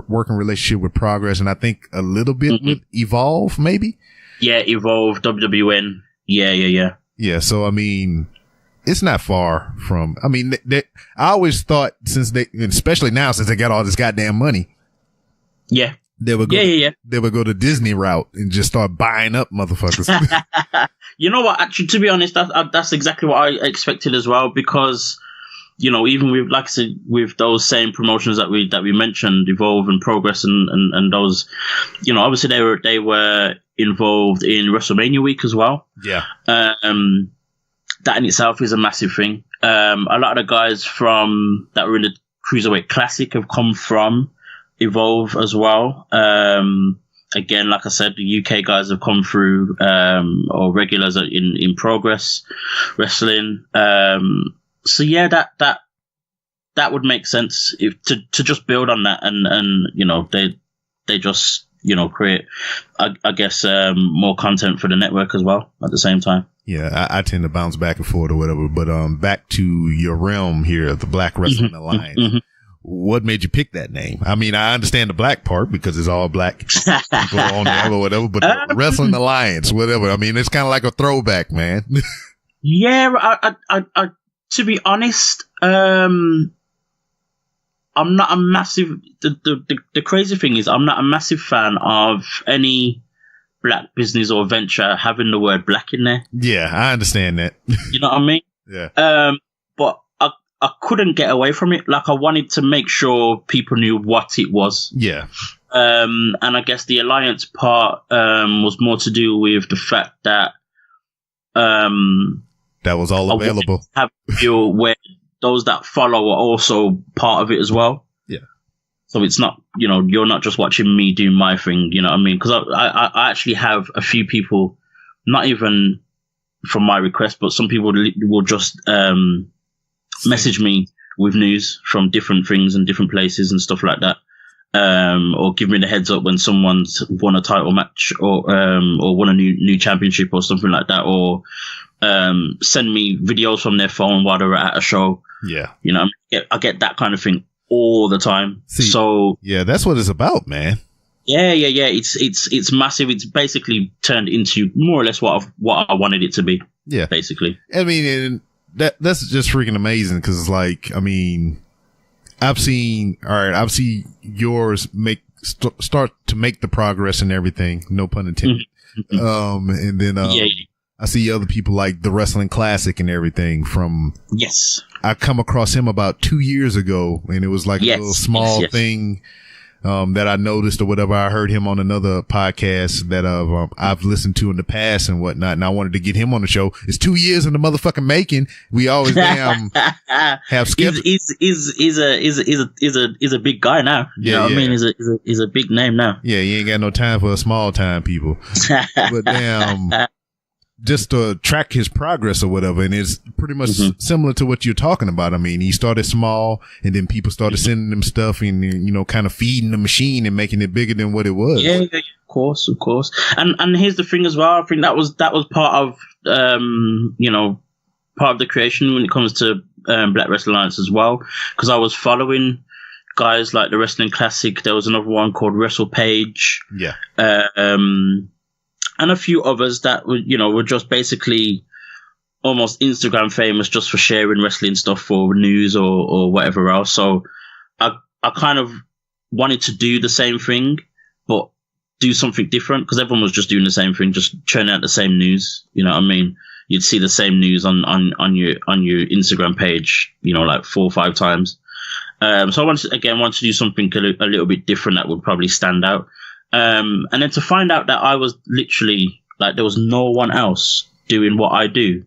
working relationship with Progress and I think a little bit with Evolve, maybe. Yeah, Evolve, WWN. Yeah. Yeah. So, it's not far from, I always thought especially now since they got all this goddamn money. Yeah. They would go, They would go the Disney route and just start buying up motherfuckers. You know what? Actually, to be honest, that's exactly what I expected as well. Because, even with, like I said, with those same promotions that we mentioned, Evolve and Progress and those, obviously they were involved in WrestleMania week as well. Yeah. That in itself is a massive thing. A lot of the guys that were in the Cruiserweight Classic have come from Evolve as well. Again, like I said, the UK guys have come through, or regulars in Progress Wrestling. So yeah, that would make sense to just build on that and they just, create, I guess, more content for the network as well at the same time. Yeah, I tend to bounce back and forth or whatever, but back to your realm here, the Black Wrestling Alliance. What made you pick that name? I understand the black part because it's all black people on there or whatever, but the Wrestling Alliance, whatever. It's kind of like a throwback, man. Yeah, I to be honest, I'm not a massive. The crazy thing is, I'm not a massive fan of any black business or venture having the word black in there. Yeah, I understand that. You know what I mean? Yeah. But I couldn't get away from it. Like, I wanted to make sure people knew what it was. Yeah. And I guess the alliance part was more to do with the fact that that was all available. Have a feel where those that follow are also part of it as well. Yeah. So it's not, you're not just watching me do my thing. You know what I mean? Because I actually have a few people, not even from my request, but some people will just message me with news from different things and different places and stuff like that. Or give me the heads up when someone's won a title match or won a new championship or something like that, or send me videos from their phone while they're at a show. Yeah. I get that kind of thing all the time. Yeah, that's what it's about, man. Yeah. It's massive. It's basically turned into more or less what I wanted it to be. Yeah. Basically. And that's just freaking amazing because, I've seen yours start to make the progress and everything. No pun intended. And then I see other people like the Wrestling Classic and everything from. Yes. I come across him about 2 years ago, and it was like a little small thing. that I noticed or whatever. I heard him on another podcast that I've listened to in the past and whatnot, and I wanted to get him on the show. It's 2 years in the motherfucking making. We always damn have scheduled. He's a big guy now. You know what I mean? He's a big name now. Yeah, you ain't got no time for small time people. But damn, just to track his progress or whatever, and it's pretty much similar to what you're talking about. I mean, he started small, and then people started sending him stuff, and kind of feeding the machine and making it bigger than what it was. Yeah, of course. And here's the thing as well. I think that was part of part of the creation when it comes to Black Wrestling Alliance as well, because I was following guys like the Wrestling Classic. There was another one called WrestlePage. Yeah. And a few others that were just basically almost Instagram famous just for sharing wrestling stuff for news or whatever else. So I kind of wanted to do the same thing, but do something different, because everyone was just doing the same thing, just churning out the same news. You know what I mean? You'd see the same news on your Instagram page, like 4 or 5 times. So I wanted to do something a little bit different that would probably stand out. And then to find out that I was literally there was no one else doing what I do,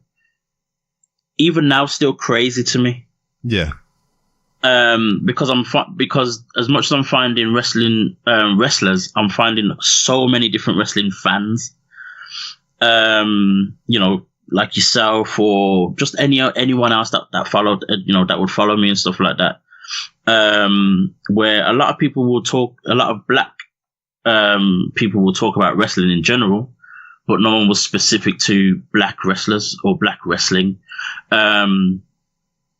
even now, still crazy to me. Yeah. Because as much as I'm finding wrestling wrestlers, I'm finding so many different wrestling fans. Like yourself or just anyone else that followed, that would follow me and stuff like that. Where a lot of people will talk, a lot of black people will talk about wrestling in general, but no one was specific to black wrestlers or black wrestling,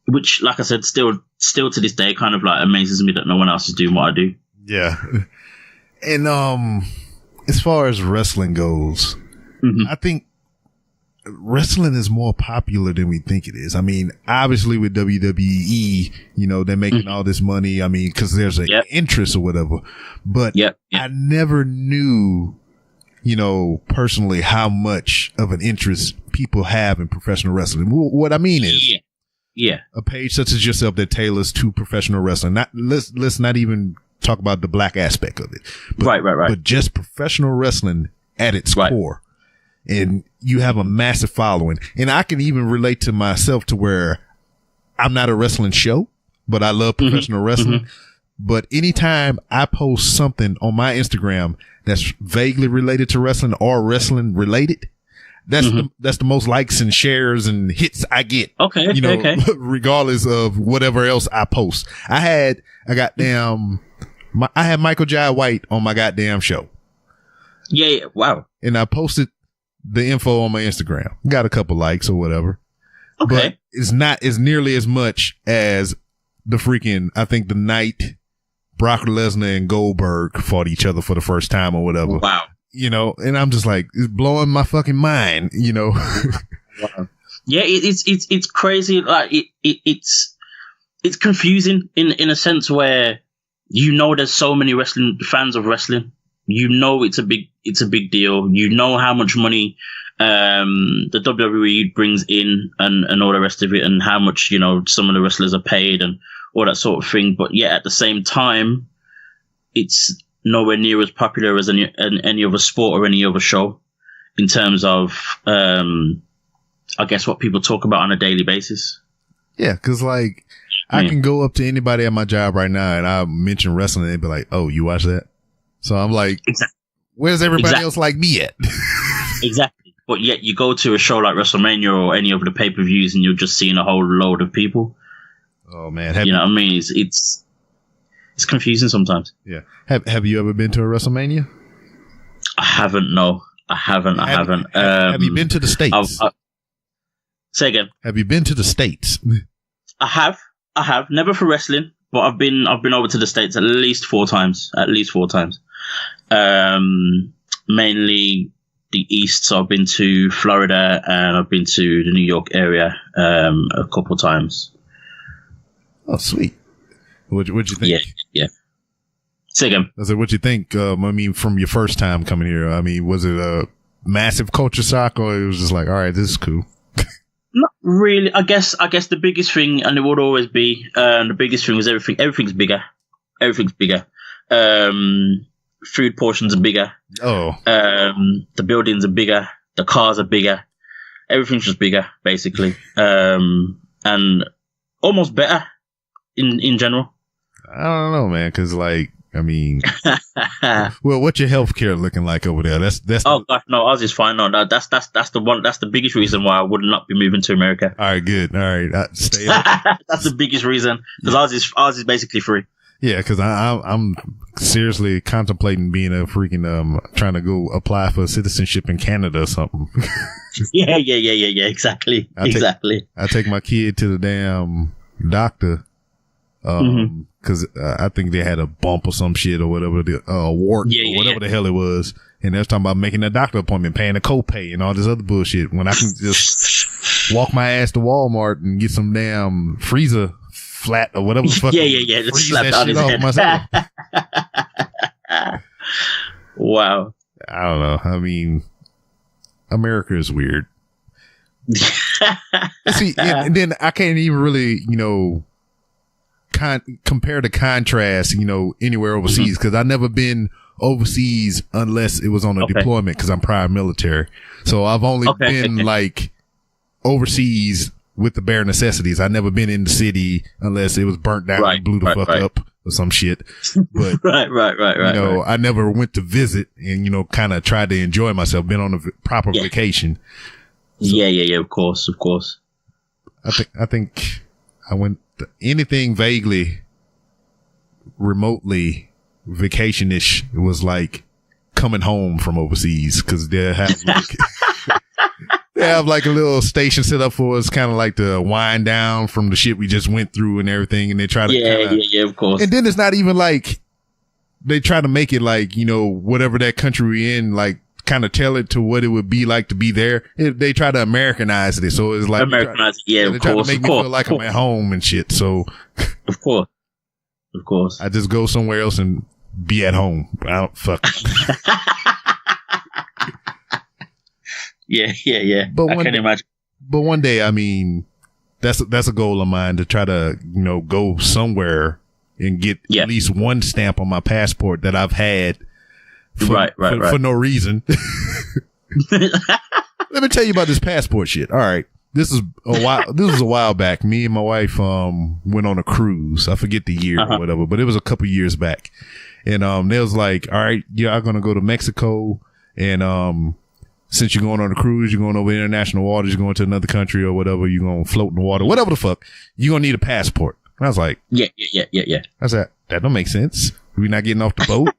which, like I said, still to this day kind of amazes me that no one else is doing what I do. Yeah. And as far as wrestling goes, I think wrestling is more popular than we think it is. I mean, obviously with WWE, they're making all this money. I mean, cause there's an interest or whatever, but I never knew, personally how much of an interest people have in professional wrestling. What I mean is, a page such as yourself that tailors to professional wrestling. Let's not even talk about the black aspect of it, but, right. But just professional wrestling at its core. And you have a massive following. And I can even relate to myself to where I'm not a wrestling show, but I love professional wrestling. But anytime I post something on my Instagram that's vaguely related to wrestling or wrestling related, that's the most likes and shares and hits I get. Okay. Regardless of whatever else I post. I had Michael Jai White on my goddamn show. Yeah. Wow. And I posted the info on my Instagram. Got a couple likes or whatever. Okay. But it's not as nearly as much as I think the night Brock Lesnar and Goldberg fought each other for the first time or whatever. Wow. And I'm just like, it's blowing my fucking mind, Wow. Yeah, it's crazy. It's confusing in a sense where, there's so many wrestling fans of wrestling. It's a big deal. How much money the WWE brings in and all the rest of it, and how much some of the wrestlers are paid and all that sort of thing. But yet at the same time, it's nowhere near as popular as any other sport or any other show in terms of I guess what people talk about on a daily basis. Yeah, because I can go up to anybody at my job right now and I mention wrestling and they'd be like, "Oh, you watch that?" So I'm like, where's everybody else like me at? Exactly. But yet you go to a show like WrestleMania or any of the pay-per-views and you're just seeing a whole load of people. Oh, man. What I mean? It's confusing sometimes. Yeah. Have you ever been to a WrestleMania? I haven't, no. I haven't. Have you been to the States? Say again. Have you been to the States? I have. Never for wrestling, but I've been over to the States at least 4 times. Mainly the East. So I've been to Florida and I've been to the New York area a couple times. Oh, sweet. What'd you think? Yeah. Say again. I said, what'd you think? From your first time coming here, was it a massive culture shock or it was just like, all right, this is cool? Not really. I guess the biggest thing, and it would always be, the biggest thing was everything's bigger. Everything's bigger. Food portions are bigger. Oh. The buildings are bigger. The cars are bigger. Everything's just bigger, basically. And almost better in general. I don't know, man, because like, I mean, well, what's your healthcare looking like over there? That's. Oh gosh, no, ours is fine. No, that's the one. That's the biggest reason why I would not be moving to America. All right, good. All right, stay. That's the biggest reason, because ours is basically free. Yeah, because I'm seriously contemplating being a freaking trying to go apply for citizenship in Canada or something. Yeah. Exactly. I take my kid to the damn doctor. Cause I think they had a bump or some shit or whatever, wart or whatever the hell it was. And they're talking about making a doctor appointment, paying a copay and all this other bullshit when I can just walk my ass to Walmart and get some damn freezer flat or whatever the fuck. Yeah. Just slap that shit off myself. Wow. I don't know. I mean, America is weird. See, and then I can't even really, compare the contrast, anywhere overseas, because I've never been overseas unless it was on a deployment, because I'm prior military. So I've only been like overseas with the bare necessities. I've never been in the city unless it was burnt down and blew the fuck up or some shit. But right. I never went to visit and kind of tried to enjoy myself, been on a proper vacation. So, yeah, of course. I think I went to anything vaguely remotely vacation-ish. It was like coming home from overseas, because they have like a little station set up for us, kind of like to wind down from the shit we just went through and everything. And they try to yeah, of course. And then it's not even like they try to make it like, whatever that country we're in, like kind of tell it to what it would be like to be there. They try to Americanize it. So it's like, they try to make me feel like I'm at home and shit. So of course, I just go somewhere else and be at home. I don't fuck. Yeah. But I can imagine. But one day, I mean, that's a goal of mine, to try to, go somewhere and get at least one stamp on my passport that I've had for no reason. Let me tell you about this passport shit. All right. This was a while back. Me and my wife went on a cruise. I forget the year or whatever, but it was a couple years back. And they was like, all right, I'm gonna go to Mexico, and since you're going on a cruise, you're going over international waters, you're going to another country or whatever, you're gonna float in the water, whatever the fuck, you're gonna need a passport. And I was like, yeah. I said, that don't make sense. We're not getting off the boat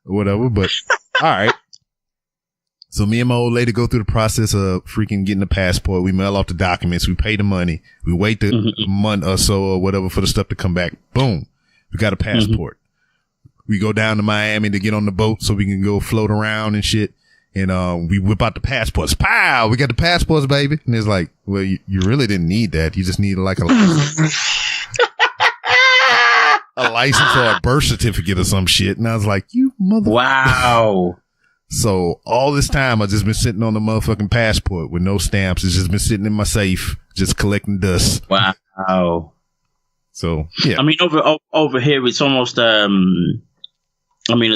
or whatever, but all right. So me and my old lady go through the process of freaking getting the passport. We mail off the documents. We pay the money. We wait a month or so or whatever for the stuff to come back. Boom. We got a passport. We go down to Miami to get on the boat so we can go float around and shit. And we whip out the passports. Pow! We got the passports, baby. And it's like, well, you really didn't need that. You just need like a license or a birth certificate or some shit. And I was like, you mother. Wow. So all this time, I've just been sitting on the motherfucking passport with no stamps. It's just been sitting in my safe, just collecting dust. Wow. So, yeah. I mean, over here, it's almost, as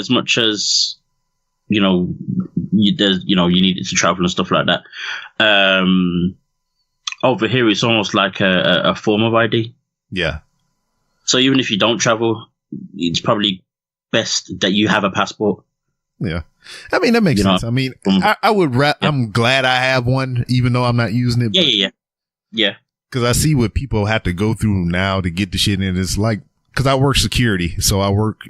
much as, you need it to travel and stuff like that. Over here, it's almost like a form of ID. Yeah. So even if you don't travel, it's probably best that you have a passport. Yeah. I mean, that makes sense. I mean, I'm glad I have one, even though I'm not using it. Yeah. Cause I see what people have to go through now to get the shit in. It's like, cause I work security. So I work,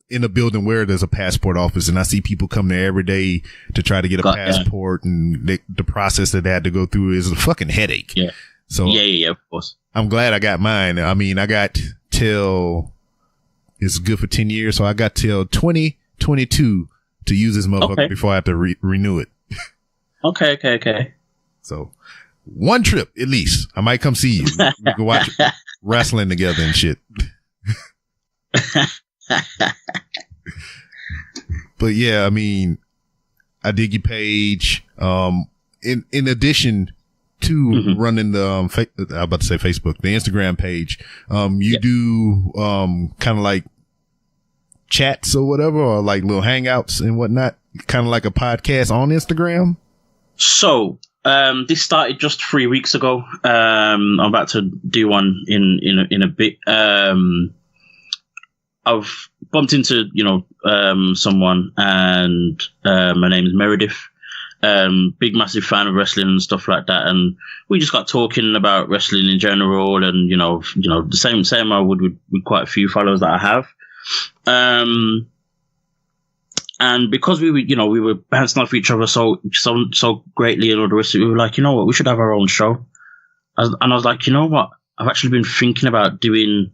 in a building where there's a passport office, and I see people come there every day to try to get a passport, and the process that they had to go through is a fucking headache. Yeah. So yeah, of course. I'm glad I got mine. I mean, I got till, it's good for 10 years. So I got till 2022 to use this motherfucker before I have to renew it. Okay. So one trip at least. I might come see you. We can watch wrestling together and shit. But yeah, I mean, I dig your page. In addition to running the I'm about to say Facebook, the Instagram page, you do kind of like chats or whatever, or like little hangouts and whatnot, kind of like a podcast on Instagram? So, this started just 3 weeks ago. I'm about to do one in a bit. I've bumped into, someone, and my name is Meredith. Big, massive fan of wrestling and stuff like that. And we just got talking about wrestling in general, and, the same I would with quite a few followers that I have. And because we were bouncing off each other so greatly and all the rest of it, we were like, you know what, we should have our own show. And I was like, you know what, I've actually been thinking about doing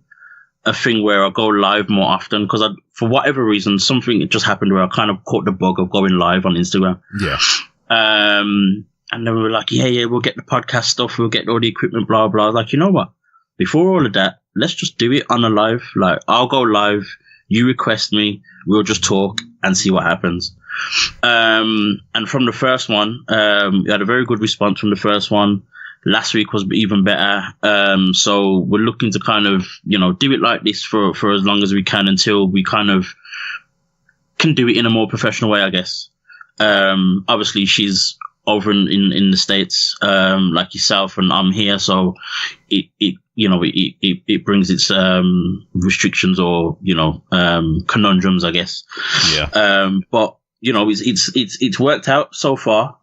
a thing where I go live more often, because for whatever reason, something just happened where I kind of caught the bug of going live on Instagram. Yeah. And then we were like, yeah, we'll get the podcast stuff, we'll get all the equipment, blah, blah. I was like, you know what? Before all of that, let's just do it on a live. Like, I'll go live, you request me, we'll just talk and see what happens. And from the first one, we had a very good response from the first one. Last week was even better. So we're looking to kind of, do it like this for as long as we can, until we kind of can do it in a more professional way, I guess. Obviously she's over in the States, like yourself, and I'm here. So it brings its, restrictions or, conundrums, I guess. Yeah. But, it's worked out so far.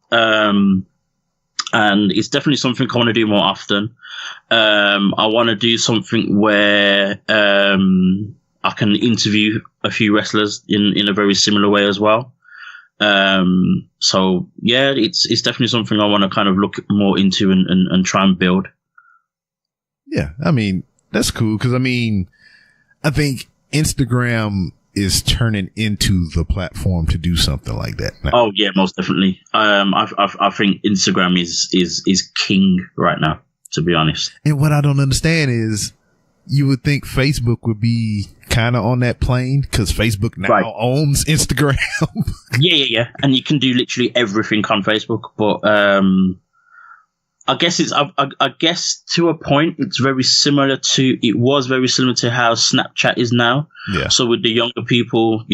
And it's definitely something I want to do more often. I want to do something where I can interview a few wrestlers in a very similar way as well. So yeah, it's definitely something I want to kind of look more into and try and build. Yeah, I mean, that's cool, because I think Instagram is turning into the platform to do something like that now. Oh yeah, most definitely. I think Instagram is king right now, to be honest. And what I don't understand is, you would think Facebook would be kind of on that plane, because Facebook now owns Instagram. Yeah. And you can do literally everything on Facebook, but I guess I guess to a point it was very similar to how Snapchat is now. Yeah. So with the younger people,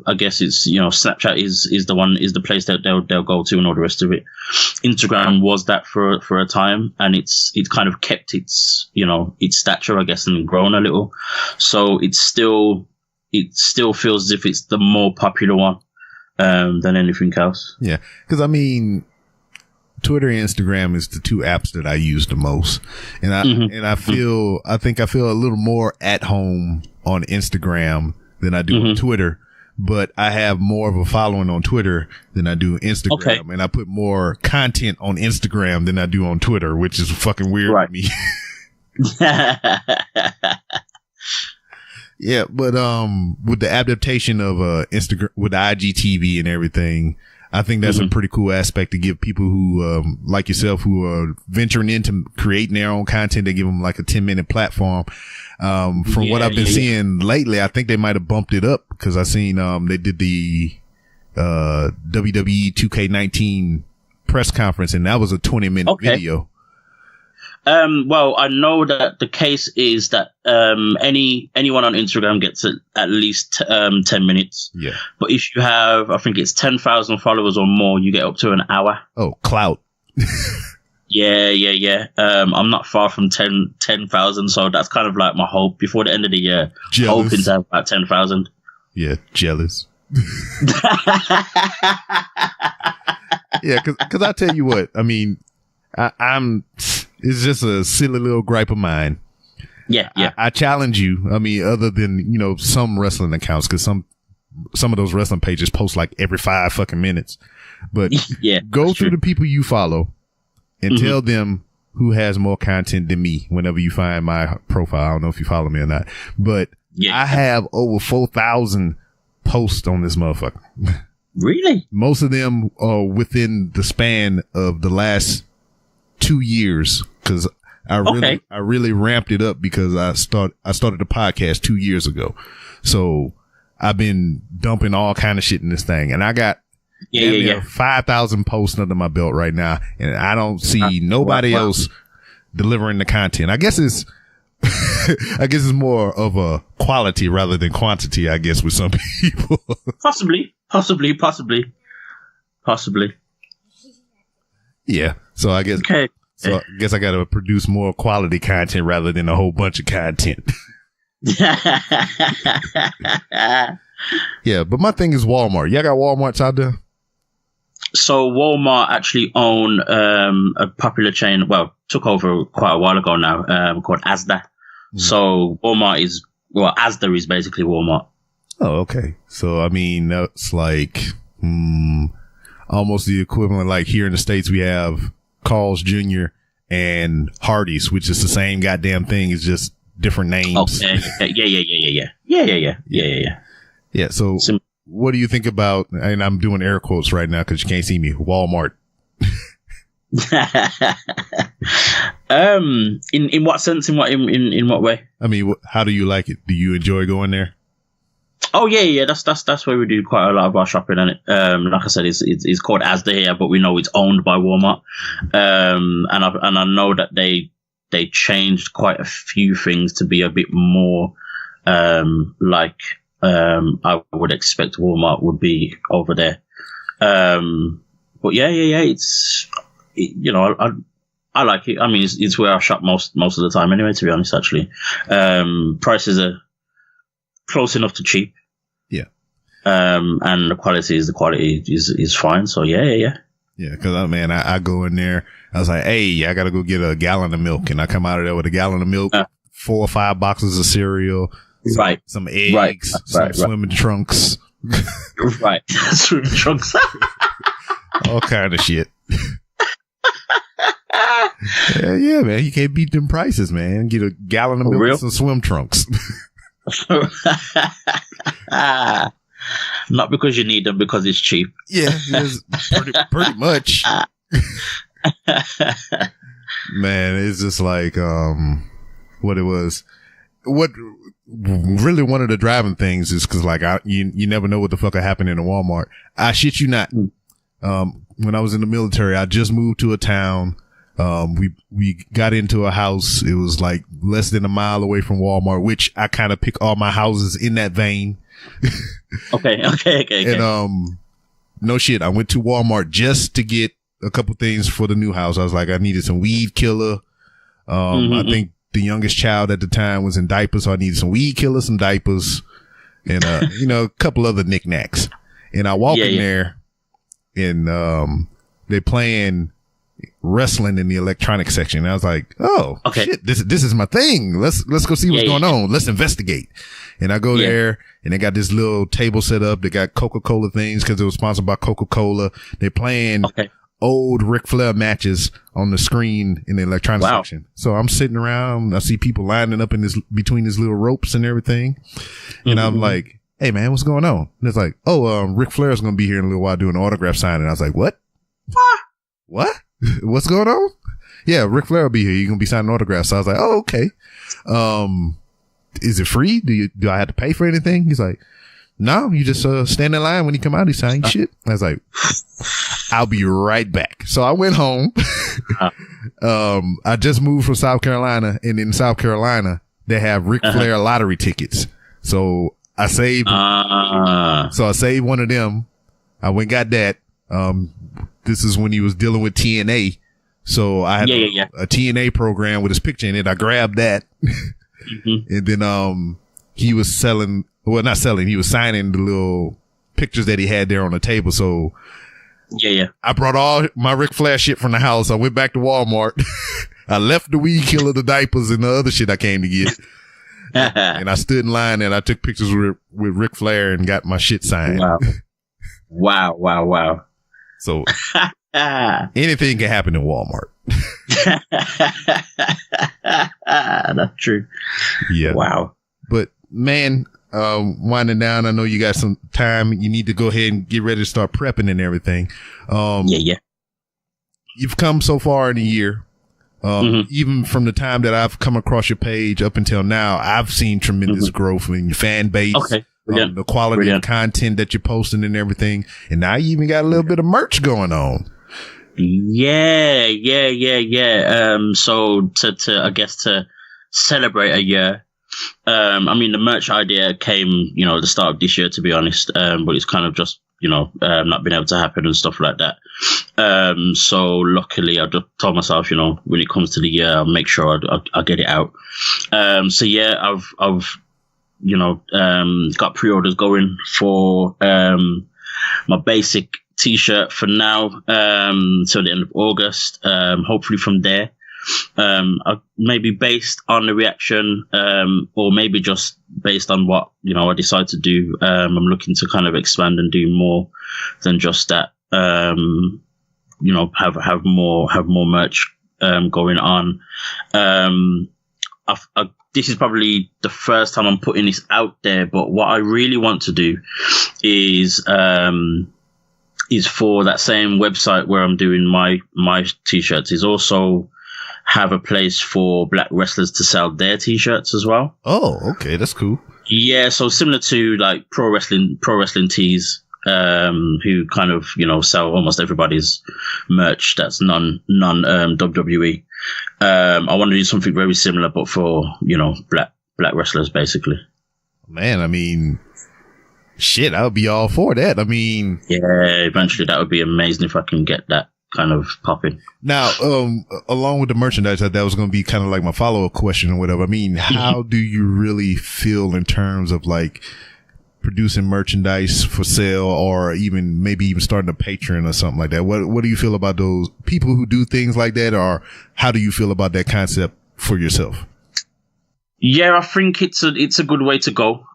I guess it's, Snapchat is the place that they'll go to and all the rest of it. Instagram was that for a time, and it's kind of kept its stature, I guess, and grown a little. So it still feels as if it's the more popular one than anything else. Yeah. Because Twitter and Instagram is the two apps that I use the most. And I think I feel a little more at home on Instagram than I do on Twitter, but I have more of a following on Twitter than I do Instagram. Okay. And I put more content on Instagram than I do on Twitter, which is fucking weird to me. Yeah. But, with the adaptation of, Instagram, with the IGTV and everything, I think that's a pretty cool aspect to give people who, like yourself, who are venturing into creating their own content. They give them like a 10-minute platform. From what I've been seeing lately, I think they might have bumped it up, because I seen, they did the, WWE 2K19 press conference, and that was a 20-minute video. Well, I know that the case is that anyone on Instagram gets at least 10 minutes. Yeah. But if you have, I think it's 10,000 followers or more, you get up to an hour. Oh, clout. Yeah. I'm not far from 10,000, so that's kind of like my hope before the end of the year. Jealous. Hoping to have about 10,000. Yeah, jealous. Yeah, because I tell you what, it's just a silly little gripe of mine. Yeah. I challenge you. Other than, some wrestling accounts, because some of those wrestling pages post like every 5 fucking minutes. But go through the people you follow and tell them who has more content than me whenever you find my profile. I don't know if you follow me or not, but I have over 4,000 posts on this motherfucker. Really? Most of them are within the span of the last 2 years, because I really ramped it up because I started the podcast 2 years ago. So I've been dumping all kind of shit in this thing, and I got 5,000 posts under my belt right now, and I don't see nobody else delivering the content. I guess it's I guess it's more of a quality rather than quantity, I guess, with some people. Possibly. Yeah. So I guess, Okay. I guess I got to produce more quality content rather than a whole bunch of content. Yeah. But my thing is Walmart. Y'all got Walmarts out there? So Walmart actually own a popular chain, well, took over quite a while ago now, called Asda. So Walmart is, well, Asda is basically Walmart. Oh, okay. So, I mean, that's like almost the equivalent. Like here in the States, we have Carl's Jr. and Hardee's, which is the same goddamn thing. It's just different names. Okay. Yeah. Yeah. So, what do you think about, and I'm doing air quotes right now because you can't see me, Walmart? In what sense? In what way? I mean, how do you like it? Do you enjoy going there? Oh yeah. That's where we do quite a lot of our shopping, and like I said, it's called Asda here, but we know it's owned by Walmart. And I know that they changed quite a few things to be a bit more like I would expect Walmart would be over there. But yeah. I like it. I mean, it's where I shop most of the time anyway, to be honest, actually. Prices are close enough to cheap. Yeah. And the quality is fine. So yeah. Yeah, because I go in there. I was like, hey, I got to go get a gallon of milk. And I come out of there with a gallon of milk, 4 or 5 boxes of cereal, some eggs, some swimming trunks. Right. Swimming trunks. All kind of shit. Yeah, man. You can't beat them prices, man. Get a gallon of milk and some swim trunks. Not because you need them, because it's cheap. Yeah, pretty much. Man, it's just like what it was. What really one of the driving things is because like you never know what the fuck will happen in a Walmart. I shit you not. When I was in the military, I just moved to a town. We got into a house. It was like less than a mile away from Walmart, which I kind of pick all my houses in that vein. Okay. And, no shit. I went to Walmart just to get a couple things for the new house. I was like, I needed some weed killer. I think the youngest child at the time was in diapers. So I needed some weed killer, some diapers, and, a couple other knickknacks. And I walk in there and, they playing wrestling in the electronic section. And I was like, oh, shit, this is my thing. Let's go see what's going on. Let's investigate. And I go there and they got this little table set up. They got Coca-Cola things because it was sponsored by Coca-Cola. They're playing old Ric Flair matches on the screen in the electronic section. So I'm sitting around. I see people lining up in between these little ropes and everything. And I'm like, hey man, what's going on? And it's like, Ric Flair is going to be here in a little while doing an autograph signing. And I was like, what? What? What's going on? Yeah, Ric Flair will be here. You're going to be signing autographs. So I was like, oh, okay. Is it free? Do I have to pay for anything? He's like, no, you just stand in line when he come out. He's signing shit. I was like, I'll be right back. So I went home. I just moved from South Carolina, and in South Carolina, they have Ric Flair lottery tickets. So I saved. So I saved one of them. I went and got that. This is when he was dealing with TNA. So I had a TNA program with his picture in it. I grabbed that. And then, he was not selling. He was signing the little pictures that he had there on the table. So I brought all my Ric Flair shit from the house. I went back to Walmart. I left the weed killer, the diapers, and the other shit I came to get. And I stood in line and I took pictures with Ric Flair and got my shit signed. Wow. So anything can happen in Walmart. That's true. Yeah. Wow. But man, winding down, I know you got some time. You need to go ahead and get ready to start prepping and everything. You've come so far in a year. Even from the time that I've come across your page up until now, I've seen tremendous growth in your fan base. The quality of content that you're posting and everything. And now you even got a little bit of merch going on. Yeah. So to celebrate a year. I mean, the merch idea came, you know, at the start of this year, to be honest, but it's kind of just, you know, not been able to happen and stuff like that. So luckily, I just told myself, you know, when it comes to the year, I'll make sure I get it out. So yeah, I've you know, got pre-orders going for my basic T-shirt for now, till the end of August. Hopefully from there, maybe based on the reaction, or maybe just based on what, you know, I decide to do. I'm looking to kind of expand and do more than just that. You know, have more merch going on. This is probably the first time I'm putting this out there, but what I really want to do is for that same website where I'm doing my T-shirts, is also have a place for black wrestlers to sell their T-shirts as well. Oh, okay, that's cool. Yeah, so similar to like pro wrestling tees, who kind of, you know, sell almost everybody's merch that's non WWE. I want to do something very similar, but for, you know, black wrestlers, basically. Man, I mean, shit, I would be all for that. I mean, yeah, eventually that would be amazing if I can get that kind of popping. Now, along with the merchandise, that was going to be kind of like my follow-up question or whatever. I mean, how do you really feel in terms of like producing merchandise for sale, or maybe even starting a Patreon or something like that? What do you feel about those people who do things like that, or how do you feel about that concept for yourself? Yeah, I think it's a good way to go.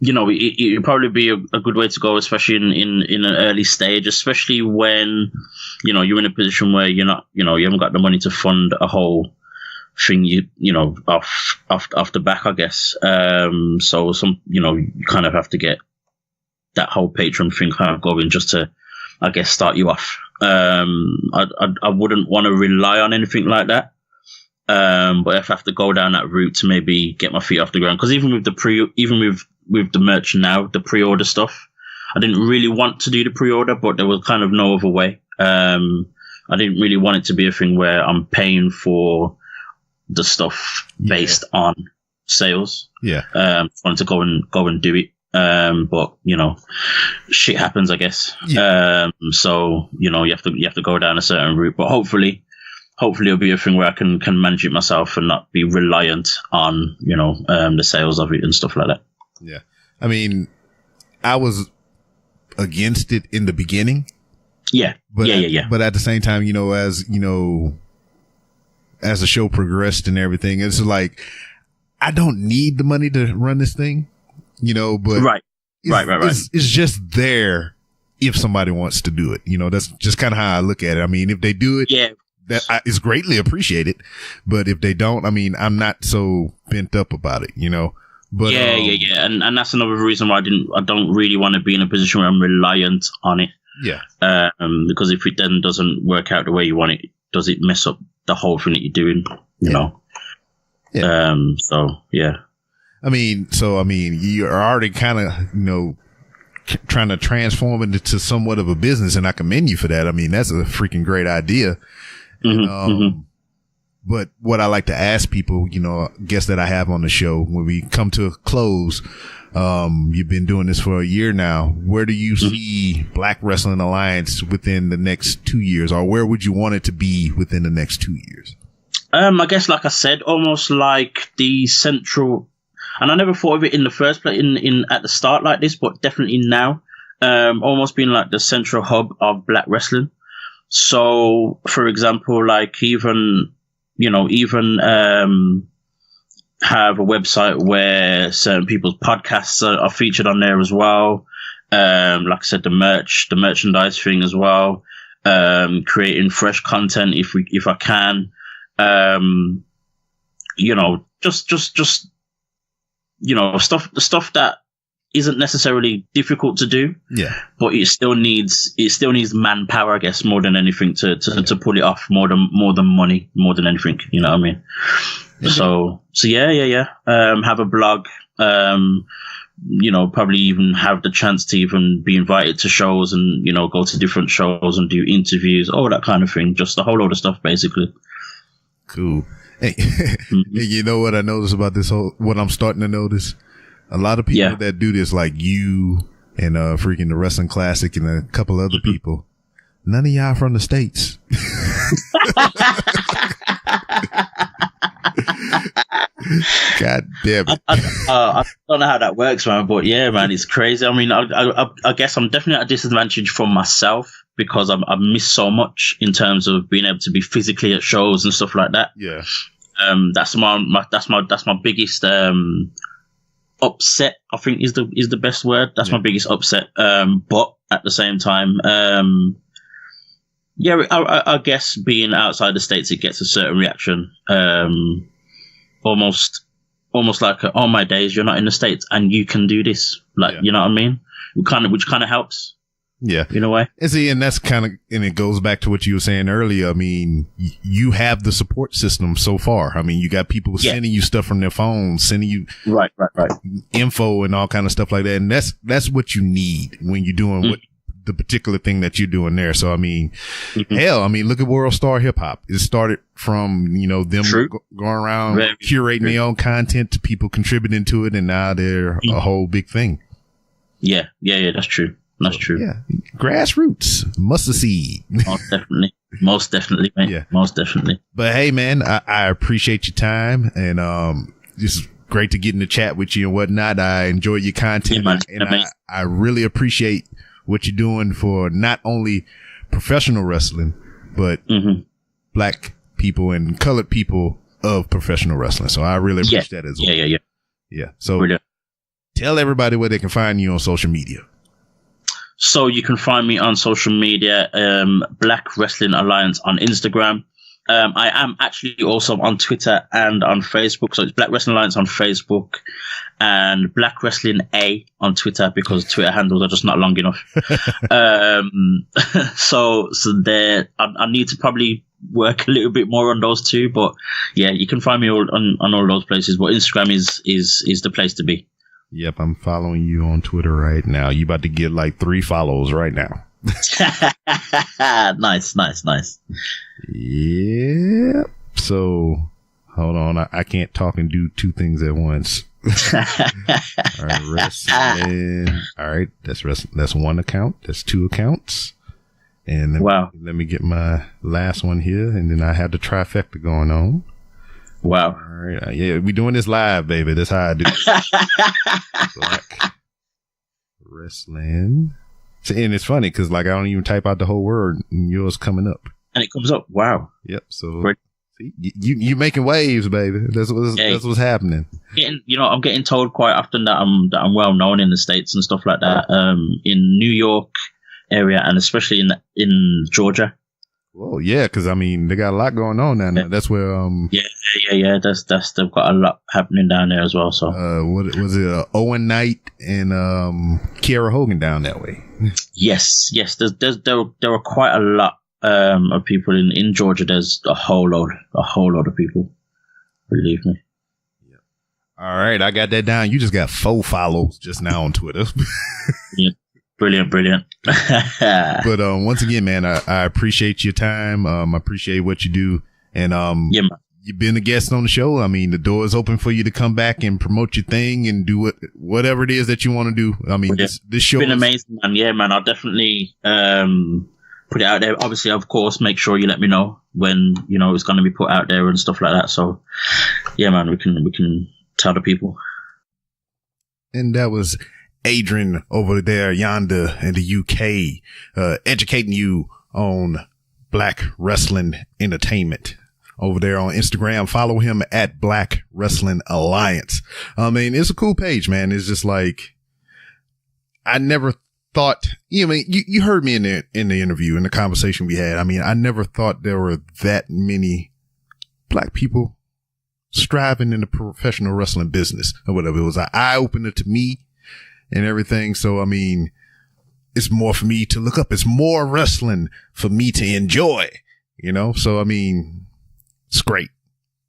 You know, it'd probably be a good way to go, especially in an early stage, especially when, you know, you're in a position where you're not, you know, you haven't got the money to fund a whole thing, you know, off the back, I guess. So you know, you kind of have to get that whole Patreon thing kind of going just to, I guess, start you off. I wouldn't want to rely on anything like that. But if I have to go down that route to maybe get my feet off the ground, because even with the merch now, the pre-order stuff, I didn't really want to do the pre-order, but there was kind of no other way. I didn't really want it to be a thing where I'm paying for the stuff based on sales. Yeah. I wanted to go and do it. But you know, shit happens, I guess. Yeah. So, you know, you have to go down a certain route, but hopefully it'll be a thing where I can manage it myself and not be reliant on, you know, the sales of it and stuff like that. Yeah. I mean, I was against it in the beginning. Yeah. But yeah. But at the same time, you know, as the show progressed and everything, it's like, I don't need the money to run this thing, you know, but right. It's just there if somebody wants to do it. You know, that's just kind of how I look at it. I mean, if they do it, that is greatly appreciated. But if they don't, I mean, I'm not so bent up about it, you know. But yeah. And that's another reason why I don't really want to be in a position where I'm reliant on it. Yeah. Because if it then doesn't work out the way you want it, does it mess up the whole thing that you're doing? You know. Yeah. So yeah. I mean, you're already kind of, you know, trying to transform it into somewhat of a business, and I commend you for that. I mean, that's a freaking great idea. But what I like to ask people, you know, guests that I have on the show, when we come to a close, you've been doing this for a year now. Where do you see Black Wrestling Alliance within the next 2 years, or where would you want it to be within the next 2 years? I guess, like I said, almost like the central, and I never thought of it in the first place in at the start like this, but definitely now, almost being like the central hub of Black wrestling. So, for example, like even have a website where certain people's podcasts are featured on there as well. Like I said, the merchandise thing as well. Creating fresh content if I can. You know, just you know, stuff that isn't necessarily difficult to do. Yeah. But it still needs manpower, I guess, more than anything to pull it off, more than money, more than anything. You know what I mean? So yeah. Have a blog. You know, probably even have the chance to even be invited to shows and, you know, go to different shows and do interviews, all that kind of thing. Just a whole load of stuff, basically. Cool. Hey, you know what I noticed about what I'm starting to notice? A lot of people that do this, like you and freaking the Wrestling Classic and a couple other people, none of y'all from the States. God damn it. I don't know how that works, man, but yeah, man, it's crazy. I mean, I guess I'm definitely at a disadvantage for myself because I've missed so much in terms of being able to be physically at shows and stuff like that. Yeah. That's my biggest upset, I think is the best word. That's my biggest upset. But at the same time, I guess being outside the States, it gets a certain reaction. Almost like, oh my days, you're not in the States and you can do this. Like, you know what I mean? Which kind of helps. Yeah. In a way. And see, and that's and it goes back to what you were saying earlier. I mean, you have the support system so far. I mean, you got people sending you stuff from their phones, sending you right info and all kind of stuff like that. And that's what you need when you're doing what the particular thing that you're doing there. So, I mean, hell, I mean, look at World Star Hip Hop. It started from, them going around curating their own content to people contributing to it. And now they're a whole big thing. Yeah, that's true. That's true. Yeah. Grassroots. Mustard seed. Most definitely, mate. Yeah. Most definitely. But hey, man, I appreciate your time. And it's great to get in the chat with you and whatnot. I enjoy your content. Yeah, and I really appreciate what you're doing for not only professional wrestling, but black people and colored people of professional wrestling. So I really appreciate that as well. Yeah. So brilliant. Tell everybody where they can find you on social media. So you can find me on social media, Black Wrestling Alliance on Instagram. I am actually also on Twitter and on Facebook. So it's Black Wrestling Alliance on Facebook and Black Wrestling A on Twitter because Twitter handles are just not long enough. So there, I need to probably work a little bit more on those two. But yeah, you can find me on all those places. But Instagram is the place to be. Yep, I'm following you on Twitter right now. You about to get like 3 follows right now. Nice. Yep. So, hold on. I can't talk and do 2 things at once. All right, wrestling. All right, that's 1 account. That's 2 accounts. And let me get my last one here, and then I have the trifecta going on. Wow. All right. Yeah, we doing this live, baby. That's how I do it. Black wrestling. And it's funny because like I don't even type out the whole word and yours coming up. And it comes up. Wow. Yep. So see, you making waves, baby. That's what's happening. I'm getting told quite often that I'm well known in the States and stuff like that. In New York area and especially in Georgia. Well, yeah, because I mean they got a lot going on down there. That's where yeah. That's they've got a lot happening down there as well. So what was it? Owen Knight and Kiera Hogan down that way. Yes. There are quite a lot of people in Georgia. There's a whole load of people. Believe me. Yeah. All right, I got that down. You just got 4 follows just now on Twitter. Yeah. Brilliant. But once again, man, I appreciate your time. I appreciate what you do. And you've been a guest on the show. I mean, the door is open for you to come back and promote your thing and do whatever it is that you want to do. I mean, this show has been amazing, man. Yeah, man, I'll definitely put it out there. Obviously, of course, make sure you let me know when it's going to be put out there and stuff like that. So, yeah, man, we can tell the people. And that was Adrian over there yonder in the UK, educating you on Black Wrestling Entertainment over there on Instagram. Follow him at Black Wrestling Alliance. I mean, it's a cool page, man. It's just like, I never thought, you heard me in the interview, in the conversation we had. I mean, I never thought there were that many black people striving in the professional wrestling business or whatever. It was an eye opener to me and everything. So, I mean, it's more for me to look up. It's more wrestling for me to enjoy, So, I mean, it's great.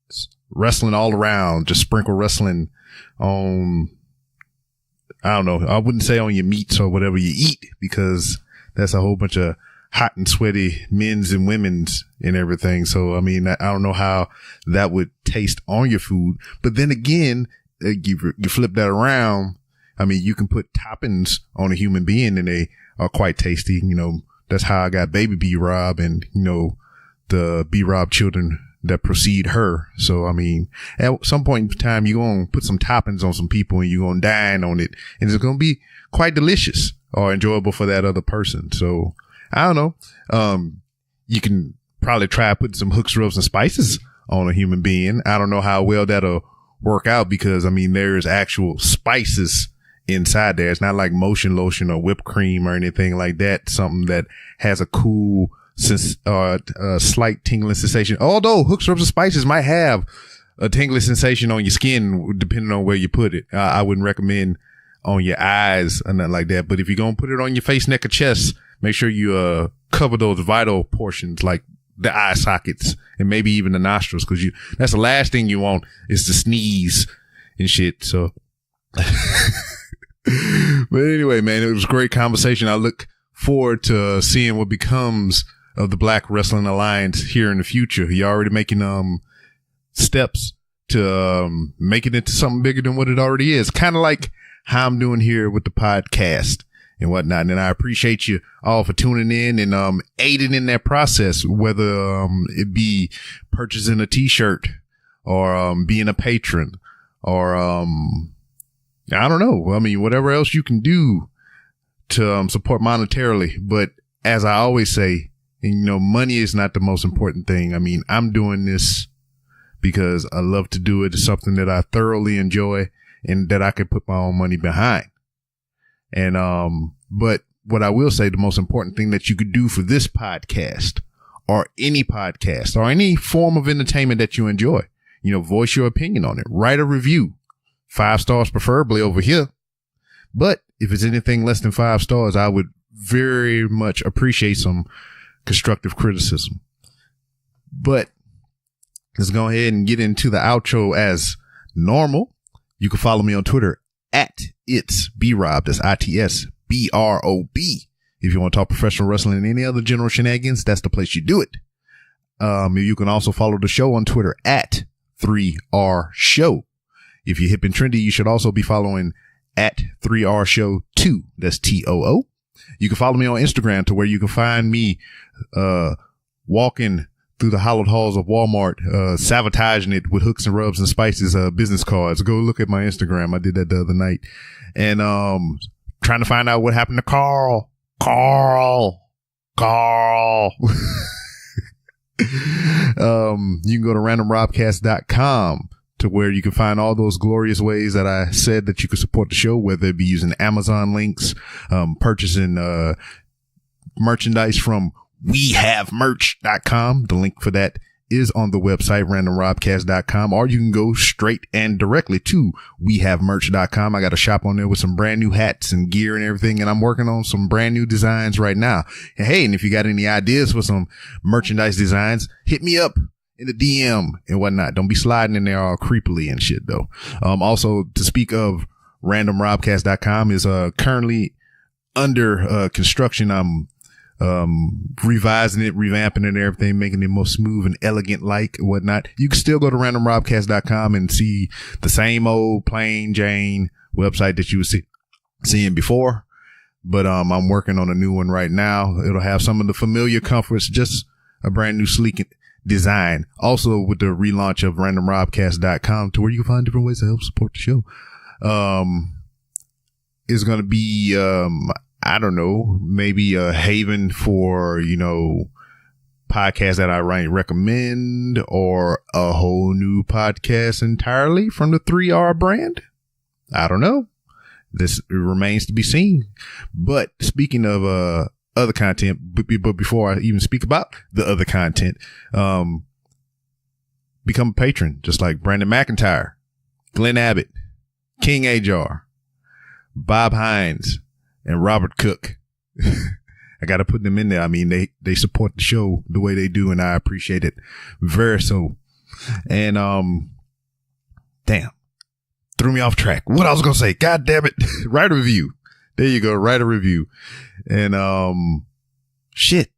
It's wrestling all around. Just sprinkle wrestling on, I don't know. I wouldn't say on your meats or whatever you eat because that's a whole bunch of hot and sweaty men's and women's and everything. So, I mean, I don't know how that would taste on your food. But then again, you flip that around. I mean, you can put toppings on a human being and they are quite tasty. You know, that's how I got baby B-Rob and, you know, the B-Rob children that precede her. So, I mean, at some point in time, you're going to put some toppings on some people and you're going to dine on it. And it's going to be quite delicious or enjoyable for that other person. So, I don't know. You can probably try putting some hooks, rubs, and spices on a human being. I don't know how well that'll work out because, I mean, there's actual spices inside there. It's not like motion lotion or whipped cream or anything like that. Something that has a cool, slight tingling sensation. Although hooks, rubs, and spices might have a tingling sensation on your skin depending on where you put it. I wouldn't recommend on your eyes or nothing like that. But if you're going to put it on your face, neck, or chest, make sure you cover those vital portions like the eye sockets and maybe even the nostrils, because that's the last thing you want is to sneeze and shit. So, but anyway, man, it was a great conversation. I look forward to seeing what becomes of the Black Wrestling Alliance here in the future. You're already making steps to make it into something bigger than what it already is. Kind of like how I'm doing here with the podcast and whatnot. And I appreciate you all for tuning in and aiding in that process, whether it be purchasing a t-shirt or being a patron or I don't know. I mean, whatever else you can do to support monetarily. But as I always say, and, you know, money is not the most important thing. I mean, I'm doing this because I love to do it. It's something that I thoroughly enjoy and that I can put my own money behind. And, but what I will say, the most important thing that you could do for this podcast or any form of entertainment that you enjoy, you know, voice your opinion on it, write a review, 5 stars preferably over here. But if it's anything less than 5 stars, I would very much appreciate some constructive criticism. But let's go ahead and get into the outro as normal. You can follow me on Twitter at It's B-Rob. That's ITSBROB. If you want to talk professional wrestling and any other general shenanigans, that's the place you do it. You can also follow the show on Twitter at 3R Show. If you're hip and trendy, you should also be following at 3R Show 2. That's TOO. You can follow me on Instagram to where you can find me walking through the hallowed halls of Walmart, sabotaging it with hooks and rubs and spices, business cards. Go look at my Instagram. I did that the other night. And trying to find out what happened to Carl. You can go to randomrobcast.com to where you can find all those glorious ways that I said that you can support the show, whether it be using Amazon links, purchasing merchandise from wehavemerch.com. The link for that is on the website, randomrobcast.com, or you can go straight and directly to wehavemerch.com. I got a shop on there with some brand new hats and gear and everything, and I'm working on some brand new designs right now. And hey, and if you got any ideas for some merchandise designs, hit me up in the DM and whatnot. Don't be sliding in there all creepily and shit though. Also, to speak of, randomrobcast.com is currently under construction. I'm revising it, revamping it and everything, making it more smooth and elegant like and whatnot. You can still go to randomrobcast.com and see the same old plain Jane website that you were seeing before. But I'm working on a new one right now. It'll have some of the familiar comforts, just a brand new sleek design. Also with the relaunch of randomrobcast.com, to where you can find different ways to help support the show. Is going to be, I don't know, maybe a haven for, you know, podcasts that I recommend, or a whole new podcast entirely from the 3R brand. I don't know. This remains to be seen. But speaking of other content, but before I even speak about the other content, become a patron, just like Brandon McIntyre, Glenn Abbott, King Ajar, Bob Hines, and Robert Cook. I got to put them in there. I mean, they support the show the way they do, and I appreciate it very so. And damn, threw me off track. What I was gonna say? God damn it! Write a review. There you go. Write a review. And shit,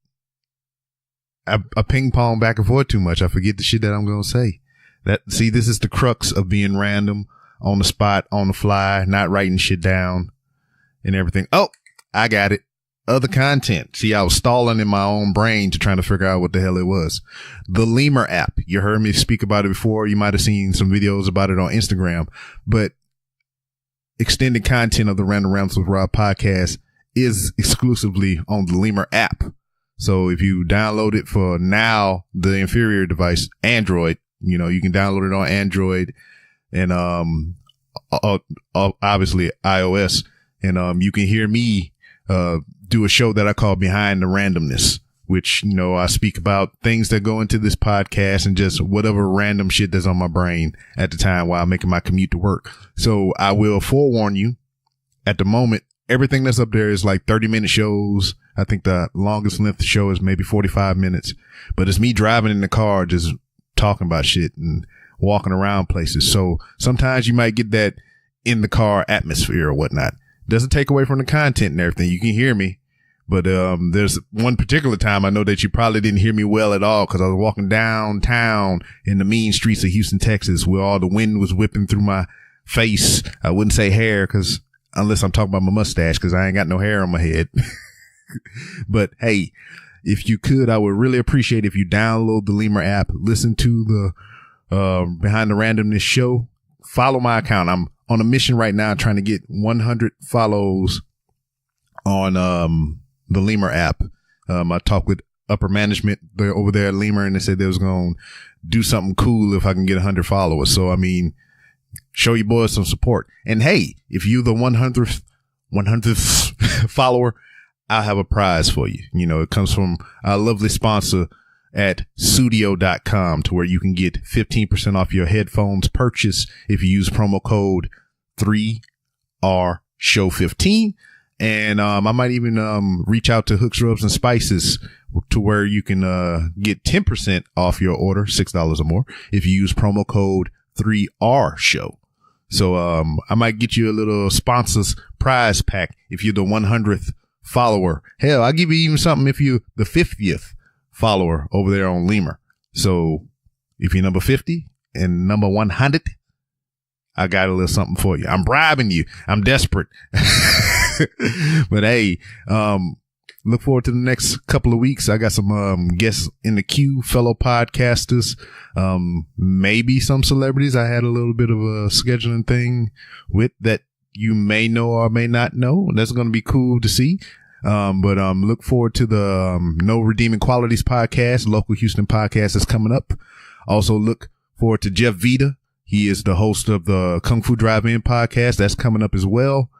I ping pong back and forth too much. I forget the shit that I'm going to say. This is the crux of being random, on the spot, on the fly, not writing shit down and everything. Oh, I got it. Other content. See, I was stalling in my own brain to trying to figure out what the hell it was. The Lemur app. You heard me speak about it before. You might have seen some videos about it on Instagram, but extended content of the Random Rambles with Rob podcast is exclusively on the Lemur app. So if you download it for now, the inferior device, Android, you can download it on Android and, obviously iOS, and, you can hear me, do a show that I call Behind the Randomness, which, I speak about things that go into this podcast and just whatever random shit that's on my brain at the time while making my commute to work. So I will forewarn you, at the moment, everything that's up there is like 30-minute shows. I think the longest length show is maybe 45 minutes, but it's me driving in the car, just talking about shit and walking around places. So sometimes you might get that in the car atmosphere or whatnot. Doesn't take away from the content and everything. You can hear me. But there's one particular time I know that you probably didn't hear me well at all because I was walking downtown in the mean streets of Houston, Texas, where all the wind was whipping through my face. I wouldn't say hair unless I'm talking about my mustache, because I ain't got no hair on my head. But hey, if you could, I would really appreciate if you download the Lemur app, listen to the Behind the Randomness show, follow my account. I'm on a mission right now trying to get 100 follows on the Lemur app. I talked with upper management over there at Lemur, and they said they was going to do something cool if I can get 100 followers. So, I mean, show your boys some support. And hey, if you're the 100th follower, I'll have a prize for you. It comes from our lovely sponsor at Sudio.com, to where you can get 15% off your headphones purchase if you use promo code 3RShow15. And I might even reach out to Hooks, Rubs, and Spices, to where you can get 10% off your order, $6 or more, if you use promo code 3RShow. So I might get you a little sponsors prize pack if you're the 100th follower. Hell, I'll give you even something if you're the 50th follower over there on Lemur. So if you're number 50 and number 100, I got a little something for you. I'm bribing you. I'm desperate. But hey, look forward to the next couple of weeks. I got some guests in the queue, fellow podcasters, maybe some celebrities I had a little bit of a scheduling thing with that you may know or may not know. That's going to be cool to see. But look forward to the No Redeeming Qualities podcast, local Houston podcast that's coming up. Also look forward to Jeff Vita. He is the host of the Kung Fu Drive-In podcast. That's coming up as well.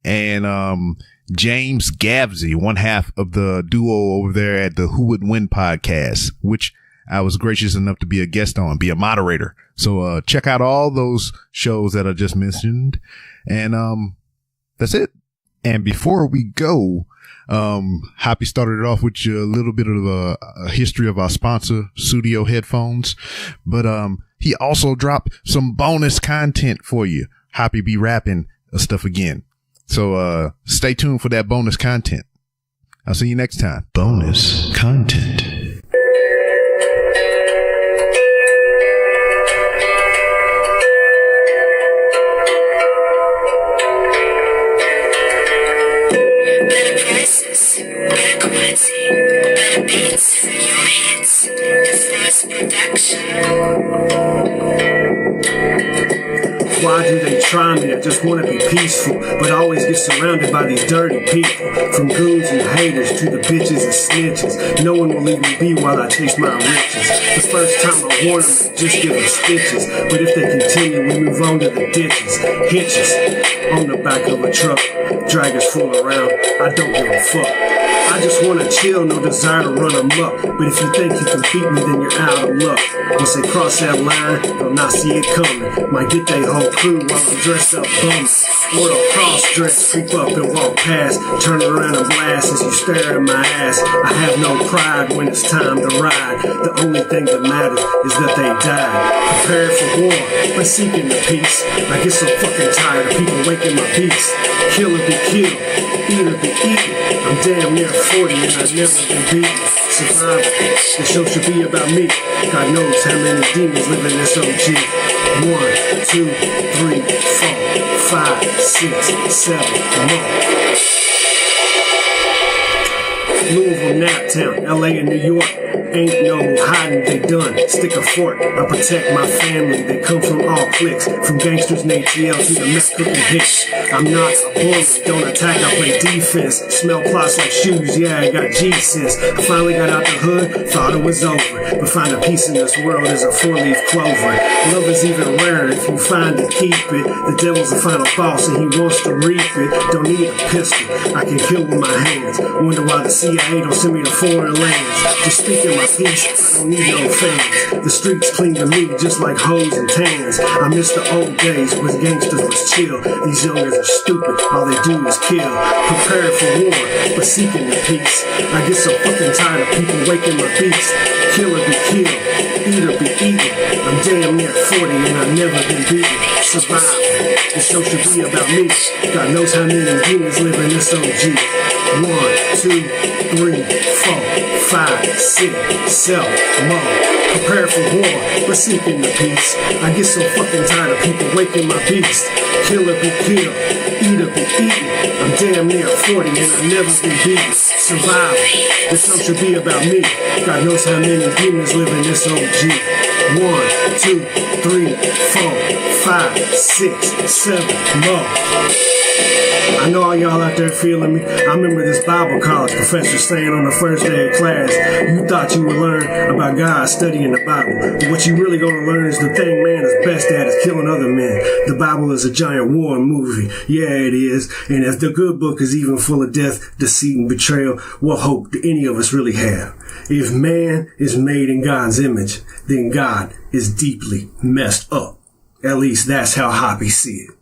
And James Gavsey, one half of the duo over there at the Who Would Win podcast, which I was gracious enough to be a guest on, be a moderator. So check out all those shows that I just mentioned. And that's it. And before we go, Hoppy started it off with a little bit of a history of our sponsor, Sudio Headphones. But he also dropped some bonus content for you. Hoppy be rapping stuff again. So stay tuned for that bonus content. I'll see you next time. Bonus content. Better prices, better quality, better beats for your hits. Discuss production. Why do they try me? I just want to be peaceful, but I always get surrounded by these dirty people. From goons and haters to the bitches and snitches. No one will leave me be while I chase my riches. The first time I warn them, just give them stitches. But if they continue, we move on to the ditches. Hitches on the back of a truck. Drag us fool around, I don't give a fuck. I just want to chill, no desire to run amok. But if you think you can beat me, then you're out of luck. Once they cross that line, they'll not see it coming. Might get they whole crew while I'm dressed up bummed. Or they'll cross-dress, creep up and walk past. Turn around and blast as you stare at my ass. I have no pride when it's time to ride. The only thing that matters is that they died. Prepared for war, but seeking the peace. I get so fucking tired of people waking my beast. Kill or be killed, eat or be eaten. I'm damn near 40 and I've never been beaten. Survival. This show should be about me. God knows how many demons live in this OG. 1, 2, 3, 4, 5, 6, 7, more. Louisville, Naptown, LA, and New York. Ain't no hiding, they done. Stick a fork, I protect my family. They come from all cliques, from gangsters and ATL to the mess cooking hits. I'm not a bully, don't attack, I play defense. Smell plots like shoes, yeah, I got G-sense. I finally got out the hood, thought it was over. But finding peace in this world is a 4-leaf clover. Love is even rarer, if you find it, keep it. The devil's the final boss and he wants to reap it. Don't need a pistol, I can kill with my hands. Wonder why the CIA don't send me to foreign lands. Just speaking my peace, I don't need no fans. The streets clean to me just like hoes and tans. I miss the old days when gangsters was chill. These youngers are stupid, all they do is kill. Prepared for war, but seeking the peace. I get so fucking tired of people waking my beats. Kill or be killed, eat or be eaten. I'm damn near 40 and I've never been beaten. Survival, this show should be about me. God knows how many demons live in this OG. 1, 2, 3, 4, 5, 6, 7, more. Prepare for war, but seeking the peace. I get so fucking tired of people waking my beast. Kill or be killed, eat or be eaten. I'm damn near 40 and I've never been beaten. Survival, this show should be about me. God knows how many demons live in this OG. 1, 2, 3, 4, 5, 6, 7, more. I know all y'all out there feeling me. I remember this Bible college professor saying on the first day of class, you thought you would learn about God studying the Bible. But what you really gonna learn is the thing man is best at is killing other men. The Bible is a giant war movie. Yeah, it is. And if the good book is even full of death, deceit, and betrayal, what hope do any of us really have? If man is made in God's image, then God is deeply messed up. At least that's how Hoppy see it.